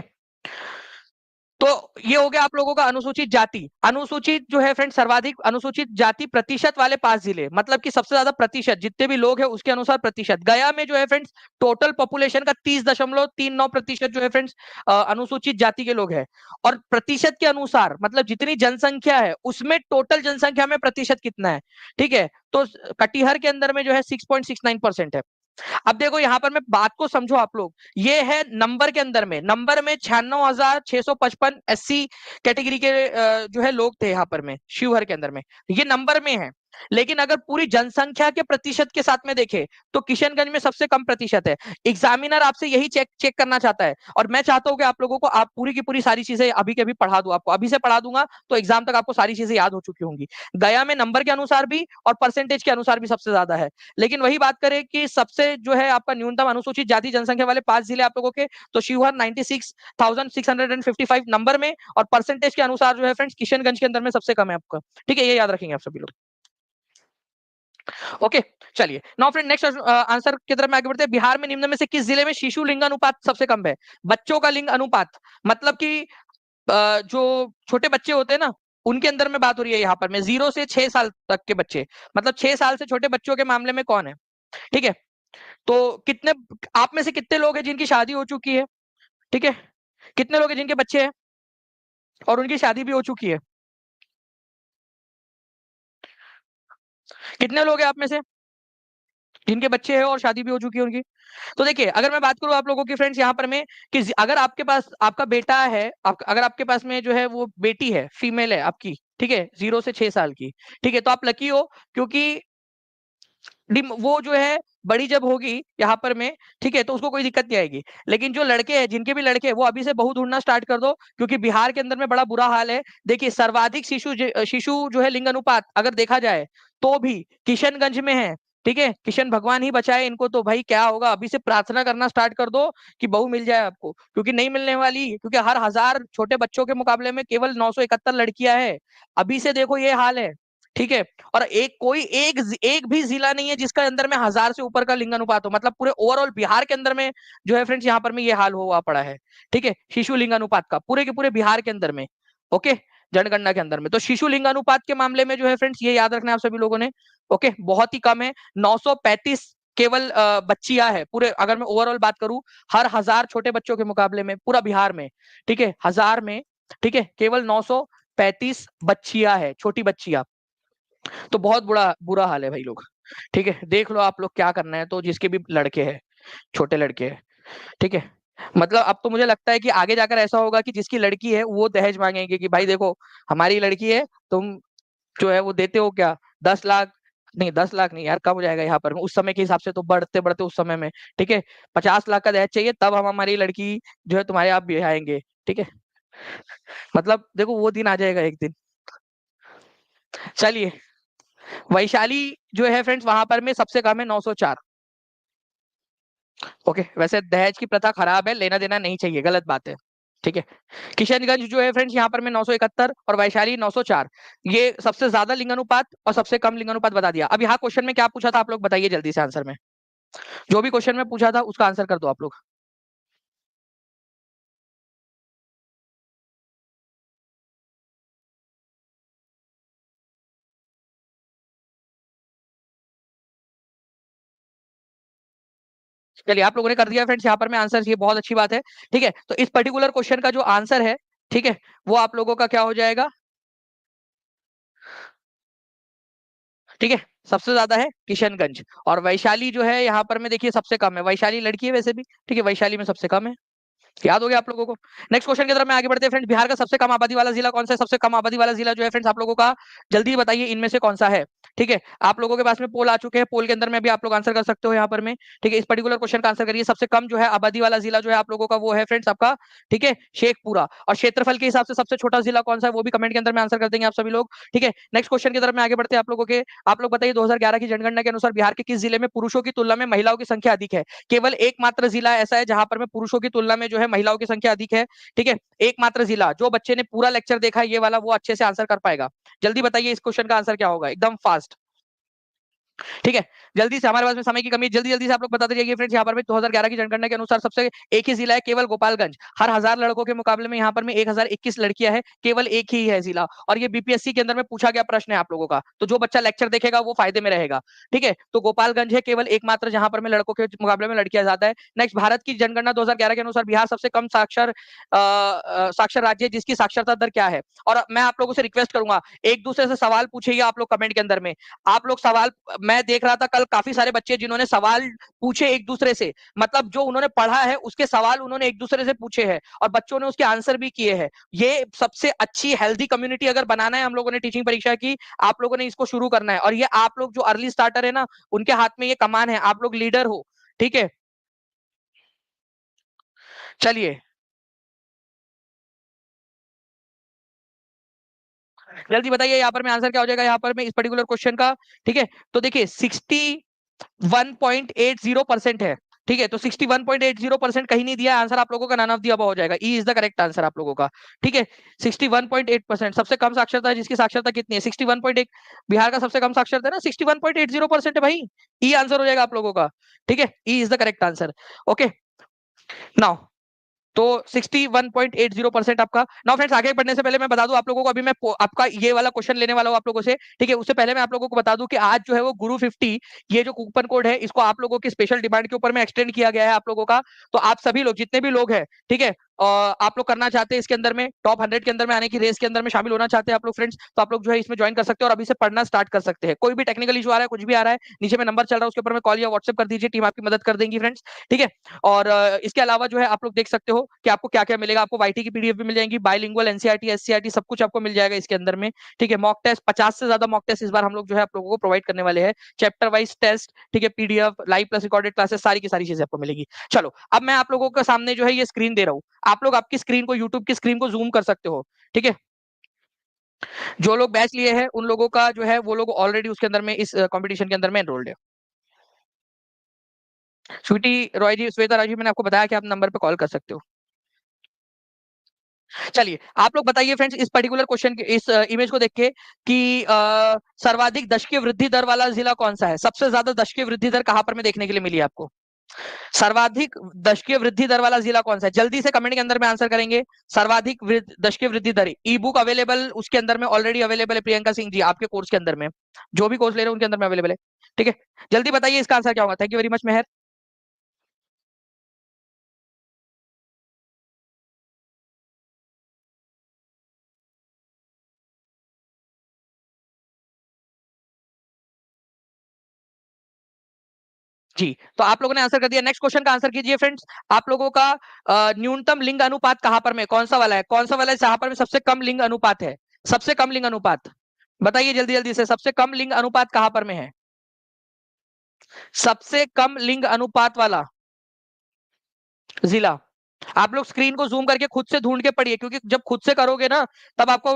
तो ये हो गया आप लोगों का अनुसूचित जाति। अनुसूचित जो है फ्रेंड, सर्वाधिक अनुसूचित जाति प्रतिशत वाले 5 जिले, मतलब कि सबसे ज्यादा प्रतिशत जितने भी लोग हैं उसके अनुसार प्रतिशत। गया में जो है फ्रेंड्स टोटल पॉपुलेशन का 30.39% जो है फ्रेंड्स अनुसूचित जाति के लोग हैं। और प्रतिशत के अनुसार मतलब जितनी जनसंख्या है उसमें टोटल जनसंख्या में प्रतिशत कितना है? ठीक है, तो कटिहार के अंदर में जो है 6.69% है। अब देखो यहाँ पर मैं बात को समझो आप लोग, ये है नंबर के अंदर में, नंबर में 96,655 एससी कैटेगरी के जो है लोग थे यहाँ पर में शिवहर के अंदर में, ये नंबर में है। लेकिन अगर पूरी जनसंख्या के प्रतिशत के साथ में देखें तो किशनगंज में सबसे कम प्रतिशत है। एग्जामिनर आपसे यही चेक चेक करना चाहता है, और मैं चाहता हूं कि आप लोगों को आप पूरी की पूरी सारी चीजें अभी के अभी पढ़ा दूं, आपको अभी से पढ़ा दूंगा तो एग्जाम तक आपको सारी चीजें याद हो चुकी होंगी। गया में नंबर के अनुसार भी और परसेंटेज के अनुसार भी सबसे ज्यादा है। लेकिन वही बात करें कि सबसे जो है आपका न्यूनतम अनुसूचित जाति जनसंख्या वाले 5 जिले आप लोगों के, तो शिवहर 96,655 नंबर में, और परसेंटेज के अनुसार जो है फ्रेंड्स किशनगंज के अंदर में सबसे कम है आपका। ठीक है, ये याद रखेंगे आप सभी लोग। ओके, चलिए नाउ फ्रेंड नेक्स्ट आंसर की तरफ में आगे बढ़ते हैं। बिहार में निम्न में से किस जिले में शिशु लिंग अनुपात सबसे कम है? बच्चों का लिंग अनुपात मतलब कि जो छोटे बच्चे होते हैं ना, उनके अंदर में बात हो रही है यहाँ पर में 0 से 6 साल तक के बच्चे, मतलब 6 साल से छोटे बच्चों के मामले में कौन है? ठीक है, तो कितने आप में से कितने लोग हैं जिनकी शादी हो चुकी है? ठीक है, कितने लोग हैं जिनके बच्चे हैं और उनकी शादी भी हो चुकी है? कितने लोग हैं आप में से जिनके बच्चे हैं और शादी भी हो चुकी है उनकी? तो देखिए, अगर मैं बात करूं आप लोगों की फ्रेंड्स यहाँ पर में कि अगर आपके पास आपका बेटा है, अगर आपके पास में जो है वो बेटी है, फीमेल है आपकी, ठीक है, 0 से 6 साल की, ठीक है, तो आप लकी हो, क्योंकि वो जो है बड़ी जब होगी यहाँ पर में, ठीक है, तो उसको कोई दिक्कत नहीं आएगी। लेकिन जो लड़के हैं, जिनके भी लड़के हैं, वो अभी से बहू ढूंढना स्टार्ट कर दो, क्योंकि बिहार के अंदर में बड़ा बुरा हाल है। देखिए, सर्वाधिक शिशु जो है लिंग अनुपात अगर देखा जाए तो भी किशनगंज में है। ठीक है, किशन भगवान ही बचाए इनको, तो भाई क्या होगा, अभी से प्रार्थना करना स्टार्ट कर दो कि बहू मिल जाए आपको, क्योंकि नहीं मिलने वाली, क्योंकि हर 1000 छोटे बच्चों के मुकाबले में केवल 971 लड़कियां हैं। अभी से देखो ये हाल है। ठीक है, और एक भी जिला नहीं है जिसका अंदर में 1000 से ऊपर का लिंग अनुपात हो, मतलब पूरे ओवरऑल बिहार के अंदर में जो है फ्रेंड्स यहाँ पर में ये हाल हुआ पड़ा है। ठीक है, शिशु लिंग अनुपात का पूरे के पूरे बिहार के अंदर में। ओके, जनगणना के अंदर में तो शिशु लिंग अनुपात के मामले में जो है फ्रेंड्स ये याद रखना है आप सभी लोगों ने। ओके, बहुत ही कम है, 935 केवल बच्चियां है पूरे, अगर मैं ओवरऑल बात करूं हर 1000 छोटे बच्चों के मुकाबले में पूरा बिहार में। ठीक है, 1000 में, ठीक है, केवल 935 बच्चियां है, छोटी बच्चियां। तो बहुत बुरा बुरा हाल है भाई लोग। ठीक है, देख लो आप लोग क्या करना है, तो जिसके भी लड़के हैं, छोटे लड़के हैं, ठीक है, मतलब अब तो मुझे लगता है कि आगे जाकर ऐसा होगा कि जिसकी लड़की है वो दहेज मांगेंगे कि भाई देखो हमारी लड़की है, तुम जो है वो देते हो क्या? 10 लाख, नहीं 10 लाख नहीं यार, कम हो जाएगा यहाँ पर उस समय के हिसाब से, तो बढ़ते बढ़ते उस समय में, ठीक है, 50 लाख का दहेज चाहिए तब हम हमारी लड़की जो है तुम्हारे आप ब्याएंगे। ठीक है, मतलब देखो वो दिन आ जाएगा एक दिन। चलिए, वैशाली जो है फ्रेंड्स वहां पर में सबसे कम है 904। ओके, वैसे दहेज की प्रथा खराब है, लेना देना नहीं चाहिए, गलत बात है। ठीक है, किशनगंज जो है फ्रेंड्स यहाँ पर में 971 और वैशाली 904, ये सबसे ज्यादा लिंगानुपात और सबसे कम लिंगानुपात बता दिया। अब यहाँ क्वेश्चन में क्या पूछा था आप लोग बताइए जल्दी से आंसर में, जो भी क्वेश्चन में पूछा था उसका आंसर कर दो आप लोग। चलिए, आप लोगों ने कर दिया फ्रेंड्स यहाँ पर में आंसर, ये बहुत अच्छी बात है। ठीक है, तो इस पर्टिकुलर क्वेश्चन का जो आंसर है, ठीक है, वो आप लोगों का क्या हो जाएगा? ठीक है, सबसे ज्यादा है किशनगंज, और वैशाली जो है यहाँ पर में देखिए सबसे कम है। वैशाली लड़की है वैसे भी, ठीक है, वैशाली में सबसे कम है। याद हो गया आप लोगों को? नेक्स्ट क्वेश्चन की तरफ में आगे बढ़ते हैं फ्रेंड्स। बिहार का सबसे कम आबादी वाला जिला कौन सा है? सबसे कम आबादी वाला जिला जो है फ्रेंड्स आप लोगों का, जल्दी बताइए इनमें से कौन सा है? ठीक है, आप लोगों के पास में पोल आ चुके हैं, पोल के अंदर में भी आप लोग आंसर कर सकते हो यहाँ पर में। ठीक है, इस पर्टिकुलर क्वेश्चन का आंसर करिए। सबसे कम जो है आबादी वाला जिला जो है आप लोगों का वो है फ्रेंड्स आपका, ठीक है, शेखपुरा। और क्षेत्रफल के हिसाब से सबसे छोटा जिला कौन सा है वो भी कमेंट के अंदर में आंसर कर देंगे आप सभी लोग। ठीक है, नेक्स्ट क्वेश्चन की तरफ में आगे बढ़ते हैं आप लोगों के। आप लोग बताइए 2011 की जनगणना के अनुसार बिहार के किस जिले में पुरुषों की तुलना में महिलाओं की संख्या अधिक है? केवल एकमात्र जिला ऐसा है जहां पर में पुरुषों की तुलना में जो है महिलाओं की संख्या अधिक है। ठीक है, एकमात्र जिला, जो बच्चे ने पूरा लेक्चर देखा है ये वाला वो अच्छे से आंसर कर पाएगा। जल्दी बताइए इस क्वेश्चन का आंसर क्या होगा, एकदम फास्ट। ठीक है, जल्दी से, हमारे पास में समय की कमी, जल्दी जल्दी से आप लोग बताते जाइए फ्रेंड्स। यहाँ पर भी 2011 की जनगणना के अनुसार सबसे एक ही जिला है केवल गोपालगंज, हर 1000 लड़कों के मुकाबले में यहाँ पर में 1021 लड़कियां है, केवल एक ही है जिला। और ये बीपीएससी के अंदर में पूछा गया प्रश्न है आप लोगों का, तो जो बच्चा लेक्चर देखेगा वो फायदे में रहेगा। ठीक है, तो गोपालगंज है केवल एकमात्र जहां पर में लड़कों के मुकाबले में लड़कियां ज्यादा है। नेक्स्ट, भारत की जनगणना 2011 के अनुसार बिहार सबसे कम साक्षर राज्य है, जिसकी साक्षरता दर क्या है? और मैं आप लोगों से रिक्वेस्ट करूंगा, एक दूसरे से सवाल पूछिए आप लोग कमेंट के अंदर में। आप लोग सवाल, मैं देख रहा था कल काफी सारे बच्चे जिन्होंने सवाल पूछे एक दूसरे से, मतलब जो उन्होंने पढ़ा है उसके सवाल उन्होंने एक दूसरे से पूछे हैं और बच्चों ने उसके आंसर भी किए हैं। ये सबसे अच्छी हेल्दी कम्युनिटी अगर बनाना है हम लोगों ने टीचिंग परीक्षा की, आप लोगों ने इसको शुरू करना है। और ये आप लोग जो अर्ली स्टार्टर है ना, उनके हाथ में ये कमान है, आप लोग लीडर हो, ठीक है। चलिए जल्दी बताइए यहाँ पर मैं आंसर क्या हो जाएगा यहाँ पर मैं इस पर्टिकुलर क्वेश्चन का। ठीक है, तो देखिए 61.80% है। ठीक है, तो 61.80% कहीं नहीं दिया आंसर, आप लोगों का नन ऑफ द अबव हो जाएगा। E is the correct answer आप लोगों का। ठीक है, 61.8%। सबसे कम साक्षरता है जिसकी साक्षरता कितनी है? 61.1। बिहार का सबसे कम साक्षरता है ना, 61.80% है भाई। ई आंसर हो जाएगा आप लोगों का। ठीक है, E is the correct answer. Okay, now तो 61.80% आपका। नाउ फ्रेंड्स, आगे बढ़ने से पहले मैं बता दूं आप लोगों को, अभी मैं आपका ये वाला क्वेश्चन लेने वाला हूं आप लोगों से। ठीक है, उससे पहले मैं आप लोगों को बता दूं कि आज जो है वो गुरु 50, ये जो कूपन कोड है इसको आप लोगों की स्पेशल डिमांड के ऊपर में एक्सटेंड किया गया है आप लोगों का। तो आप सभी लोग जितने भी लोग हैं, ठीक है, आप लोग करना चाहते हैं इसके अंदर में टॉप 100 के अंदर में आने की रेस के अंदर में शामिल होना चाहते हैं आप लोग फ्रेंड्स, तो आप लोग जो है इसमें ज्वाइन कर सकते हैं और अभी से पढ़ना स्टार्ट कर सकते हैं। कोई भी टेक्निकल इशू आ रहा है, कुछ भी आ रहा है, नीचे में नंबर चल रहा है उसके ऊपर में कॉल या व्हाट्सएप कर दीजिए, टीम आपकी मदद कर देंगी फ्रेंड्स। ठीक है, और इसके अलावा जो है आप लोग देख सकते हो कि आपको क्या क्या मिलेगा। आपको वाईटी की पीडीएफ भी मिल जाएगी, बाइलिंगुअल, एनसीईआरटी, एससीईआरटी सब कुछ आपको मिल जाएगा इसके अंदर में। ठीक है, मॉक टेस्ट 50 से ज्यादा मॉक टेस्ट इस बार हम लोग जो है आप लोगों को प्रोवाइड करने वाले हैं, चैप्टर वाइज टेस्ट, ठीक है, PDF, live plus recorded classes, सारी की सारी चीजें आपको मिलेगी। चलो अब मैं आप लोगों के सामने जो है ये स्क्रीन दे रहा हूँ, आप लोग आपकी स्क्रीन को, यूट्यूब की स्क्रीन को जूम कर सकते हो। ठीक है, जो लोग बैच लिए हैं उन लोगों का जो है वो लोग ऑलरेडी उसके अंदर में इस कंपटीशन के अंदर में एनरोल्ड है। स्वीटी रॉय जी, श्वेता राजू, मैंने आपको बताया कि आप नंबर पे कॉल कर सकते हो। चलिए आप लोग बताइए फ्रेंड्स इस पर्टिकुलर क्वेश्चन के, इस इमेज को देख के कि सर्वाधिक दशकीय वृद्धि दर वाला जिला कौन सा है? सबसे ज्यादा दशकीय वृद्धि दर कहां पर में देखने के लिए मिली आपको? सर्वाधिक दशकीय वृद्धि दर वाला जिला कौन सा है? जल्दी से कमेंट के अंदर में आंसर करेंगे। सर्वाधिक दशकीय वृद्धि दर, ई बुक अवेलेबल उसके अंदर में ऑलरेडी अवेलेबल है प्रियंका सिंह जी, आपके कोर्स के अंदर में, जो भी कोर्स ले रहे हैं उनके अंदर में अवेलेबल है। ठीक है, जल्दी बताइए इसका आंसर क्या होगा। थैंक यू वेरी मच मेहर। जी, तो आप लोगों ने आंसर कर दिया। नेक्स्ट क्वेश्चन का आंसर कीजिए फ्रेंड्स। आप लोगों का न्यूनतम लिंग अनुपात कहां पर में, कौन सा वाला है, कौन सा वाला है जहां पर में सबसे कम लिंग अनुपात है? सबसे कम लिंग अनुपात बताइए जल्दी जल्दी से, सबसे कम लिंग अनुपात कहां पर में है? सबसे कम लिंग अनुपात वाला जिला। आप लोग स्क्रीन को जूम करके खुद से ढूंढ के पढ़िए, क्योंकि जब खुद से करोगे ना तब आपको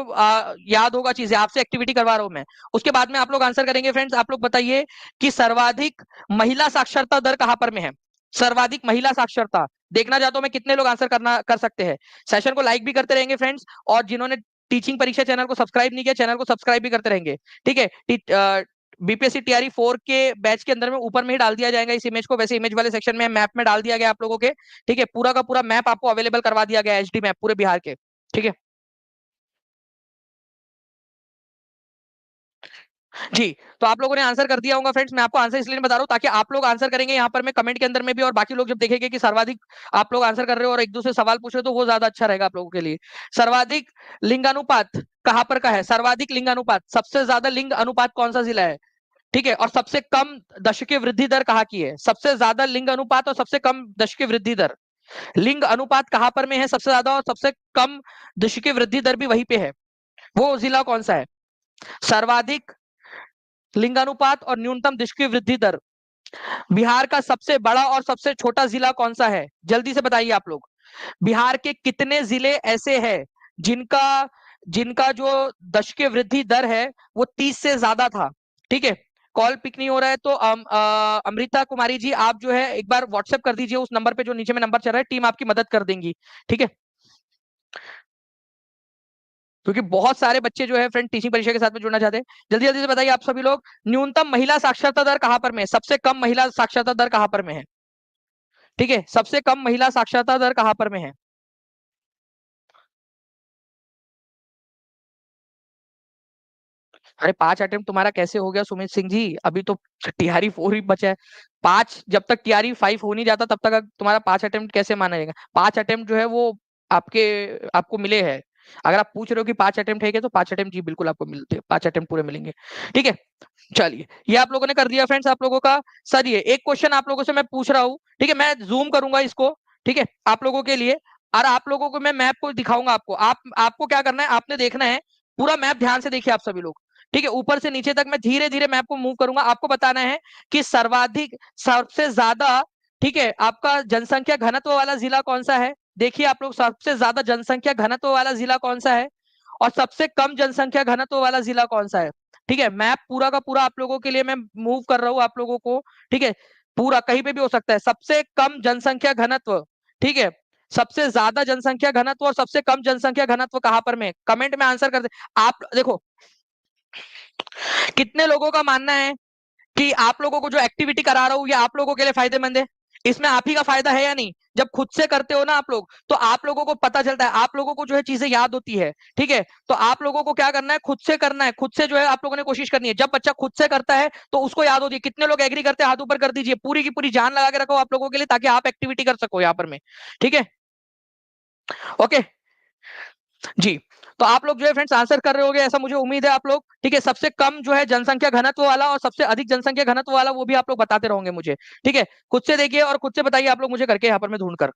याद होगा चीजें। आपसे एक्टिविटी करवा रहा हूं मैं, उसके बाद में आप लोग आंसर करेंगे फ्रेंड्स। आप लोग बताइए कि सर्वाधिक महिला साक्षरता दर कहां पर में है? सर्वाधिक महिला साक्षरता देखना चाहता हूं मैं, कितने लोग आंसर करना कर सकते हैं। सेशन को लाइक भी करते रहेंगे फ्रेंड्स, और जिन्होंने टीचिंग परीक्षा चैनल को सब्सक्राइब नहीं किया, चैनल को सब्सक्राइब भी करते रहेंगे। ठीक है, बीपीएससी टीआरई 4 के बैच के अंदर में ऊपर में ही डाल दिया जाएगा इस इमेज को, वैसे इमेज वाले सेक्शन में मैप में डाल दिया गया आप लोगों के। ठीक है, पूरा का पूरा मैप आपको अवेलेबल करवा दिया गया है, एचडी मैप पूरे बिहार के। ठीक है जी, तो आप लोगों ने आंसर कर दिया होगा फ्रेंड्स। मैं आपको आंसर इसलिए बता रहा हूं ताकि आप लोग आंसर करेंगे यहाँ पर मैं कमेंट के अंदर में भी, और बाकी लोग जब देखेंगे कि सर्वाधिक आप लोग आंसर कर रहे हो और एक दूसरे सवाल पूछ रहे हो, तो वो ज्यादा अच्छा रहेगा आप लोगों के लिए। सर्वाधिक लिंगानुपात कहां पर का है? सर्वाधिक लिंगानुपात, सबसे ज्यादा लिंग अनुपात कौन सा जिला है? ठीक है, और सबसे कम दशकीय वृद्धि दर कहाँ की है? सबसे ज्यादा लिंग अनुपात और सबसे कम दशकीय वृद्धि दर, लिंग अनुपात कहां पर में है सबसे ज्यादा और सबसे कम दशकीय वृद्धि दर भी वहीं पे है, वो जिला कौन सा है? सर्वाधिक लिंगानुपात और न्यूनतम दशकीय वृद्धि दर, बिहार का सबसे बड़ा और सबसे छोटा जिला कौन सा है? जल्दी से बताइए आप लोग। बिहार के कितने जिले ऐसे हैं जिनका जिनका जो दशकीय वृद्धि दर है वो 30 से ज्यादा था? ठीक है, कॉल पिक नहीं हो रहा है तो अमृता कुमारी जी आप जो है एक बार व्हाट्सएप कर दीजिए उस नंबर पे जो नीचे में नंबर चल रहा है, टीम आपकी मदद कर देंगी। ठीक है, क्योंकि बहुत सारे बच्चे जो है फ्रेंड टीचिंग परीक्षा के साथ में जुड़ना चाहते हैं। जल्दी जल्दी से बताइए आप सभी लोग, न्यूनतम महिला साक्षरता दर कहां पर में है? सबसे कम महिला साक्षरता दर कहां पर में है? ठीक है, सबसे कम महिला साक्षरता दर कहां पर में है? अरे 5 अटेम्प्ट तुम्हारा कैसे हो गया सुमित सिंह जी? अभी तो टीआरई 4 ही बचा है। 5, जब तक टीआरई 5 हो नहीं जाता तब तक तुम्हारा 5 अटेम्प्ट कैसे माना जाएगा? 5 अटेम्प्ट जो है वो आपके आपको मिले हैं। अगर आप पूछ रहे हो कि 5 अटेम्प्ट है क्या, तो 5 अटेम्प्ट जी बिल्कुल आपको मिलते हैं, 5 अटेम्प्ट पूरे मिलेंगे। ठीक है, चलिए ये आप लोगों ने कर दिया फ्रेंड्स आप लोगों का। सर ये एक क्वेश्चन आप लोगों से मैं पूछ रहा हूँ, ठीक है, मैं जूम करूंगा इसको, ठीक है, आप लोगों के लिए, और आप लोगों को मैं मैप को दिखाऊंगा आपको। आपको क्या करना है, आपने देखना है पूरा मैप, ध्यान से देखिए आप सभी लोग, ठीक है, ऊपर से नीचे तक मैं धीरे धीरे मैप को मूव करूंगा। आपको बताना है कि सर्वाधिक, सबसे ज्यादा, ठीक है, आपका जनसंख्या घनत्व वाला जिला कौन सा है। देखिए आप लोग, सबसे ज्यादा जनसंख्या घनत्व वाला जिला कौन सा है, और सबसे कम जनसंख्या घनत्व वाला जिला कौन सा है। ठीक है, मैप पूरा का पूरा आप लोगों के लिए मैं मूव कर रहा हूं आप लोगों को, ठीक है, पूरा कहीं पे भी हो सकता है। सबसे कम जनसंख्या घनत्व, ठीक है, सबसे ज्यादा जनसंख्या घनत्व और सबसे कम जनसंख्या घनत्व कहां पर में, कमेंट में आंसर कर दे। आप देखो कितने लोगों का मानना है कि आप लोगों को जो एक्टिविटी करा रहा हूं ये आप लोगों के लिए फायदेमंद है। इसमें आप ही का फायदा है या नहीं। जब खुद से करते हो ना आप लोग, तो आप लोगों को पता चलता है, आप लोगों को जो है चीजें याद होती है। ठीक है, तो आप लोगों को क्या करना है, खुद से करना है, खुद से जो है आप लोगों ने कोशिश करनी है। जब बच्चा खुद से करता है तो उसको याद होती है। कितने लोग एग्री करते हैं, हाथ ऊपर कर दीजिए। पूरी की पूरी जान लगा के रखो आप लोगों के लिए, ताकि आप एक्टिविटी कर सको यहाँ पर में। ठीक है, ओके जी। तो आप लोग जो है फ्रेंड्स आंसर कर रहे होगे, ऐसा मुझे उम्मीद है आप लोग। ठीक है, सबसे कम जो है जनसंख्या घनत्व वाला और सबसे अधिक जनसंख्या घनत्व वाला, वो भी आप लोग बताते रहोगे मुझे। ठीक है, खुद से देखिए और खुद से बताइए आप लोग मुझे करके यहाँ पर मैं ढूंढ कर।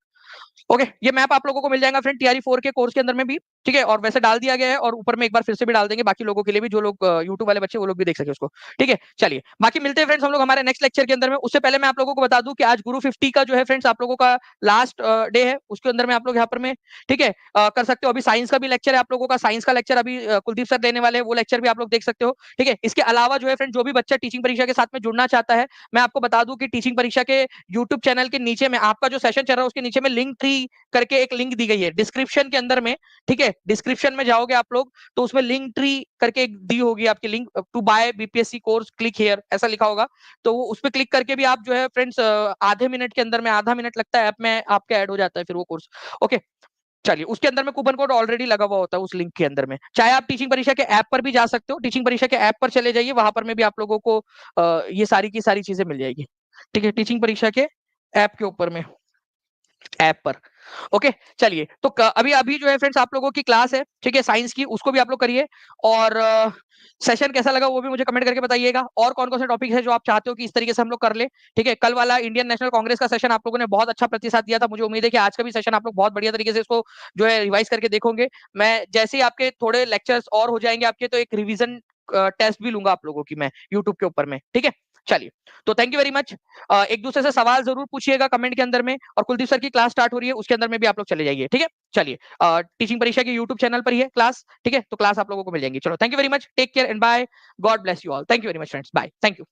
ओके, ये मैप आप लोगों को मिल जाएगा फ्रेंड टीआरई 4 के कोर्स के अंदर में भी। ठीक है, और वैसे डाल दिया गया है, और ऊपर में एक बार फिर से भी डाल देंगे बाकी लोगों के लिए भी, जो लोग यूट्यूब वाले बच्चे वो लोग भी देख सके उसको। ठीक है, चलिए बाकी मिलते हैं फ्रेंड्स हम लोग हमारे नेक्स्ट लेक्चर के अंदर में। उससे पहले मैं आप लोगों को बता दूं कि आज गुरु 50 का जो है फ्रेंड्स आप लोगों का लास्ट डे है, उसके अंदर में आप लोग यहाँ पर में, ठीक है, कर सकते हो। अभी साइंस का भी लेक्चर है आप लोगों का, साइंस का लेक्चर अभी कुलदीप सर देने वाले हैं, वो लेक्चर भी आप लोग देख सकते हो। ठीक है, इसके अलावा जो है फ्रेंड, जो भी बच्चा टीचिंग परीक्षा के साथ में जुड़ना चाहता है, मैं आपको बता दूं कि टीचिंग परीक्षा के यूट्यूब चैनल के नीचे में आपका जो सेशन चल रहा है उसके नीचे में लिंक ट्री करके एक लिंक दी गई है डिस्क्रिप्शन के अंदर में। ठीक है, डिस्क्रिप्शन में जाओगे आप लोग तो उसमें लिंक ट्री करके एक दी होगी आपकी link, to buy BPSC course click here ऐसा लिखा होगा। तो वो उस पर क्लिक करके भी आप जो है फ्रेंड्स आधे मिनट के अंदर में, आधा मिनट लगता है ऐप में आपके ऐड हो जाता है फिर वो कोर्स। ओके, चलिए उसके अंदर में कूपन कोड ऑलरेडी लगा हुआ होता है उस लिंक के अंदर में। चाहे आप टीचिंग परीक्षा के ऐप पर भी जा सकते हो, टीचिंग परीक्षा के ऐप पर चले जाइए, वहां पर में भी आप लोगों को ये सारी की सारी चीजें मिल जाएगी। ठीक है, टीचिंग परीक्षा के ऐप के ऊपर में, ऐप पर। ओके, चलिए तो अभी अभी जो है फ्रेंड्स आप लोगों की क्लास है, ठीक है, साइंस की, उसको भी आप लोग करिए। और सेशन कैसा लगा वो भी मुझे कमेंट करके बताइएगा। और कौन कौन से टॉपिक है जो आप चाहते हो कि इस तरीके से हम लोग कर ले। ठीक है, कल वाला इंडियन नेशनल कांग्रेस का सेशन आप लोगों ने बहुत अच्छा प्रतिसाद दिया था, मुझे उम्मीद है कि आज का भी सेशन आप लोग बहुत बढ़िया तरीके से इसको जो है रिवाइज करके देखोगे। मैं जैसे ही आपके थोड़े लेक्चर्स और हो जाएंगे आपके, तो एक रिविजन टेस्ट भी लूंगा आप लोगों की मैं यूट्यूब के ऊपर में। ठीक है, चलिए तो थैंक यू वेरी मच। एक दूसरे से सवाल जरूर पूछिएगा कमेंट के अंदर में, और कुलदीप सर की क्लास स्टार्ट हो रही है उसके अंदर में भी आप लोग चले जाइए। ठीक है, चलिए टीचिंग परीक्षा के यूट्यूब चैनल पर ही है क्लास। ठीक है, तो क्लास आप लोगों को मिल जाएंगी। चलो thank you very much, take care and bye, God bless you all, thank you very much friends, bye, thank you.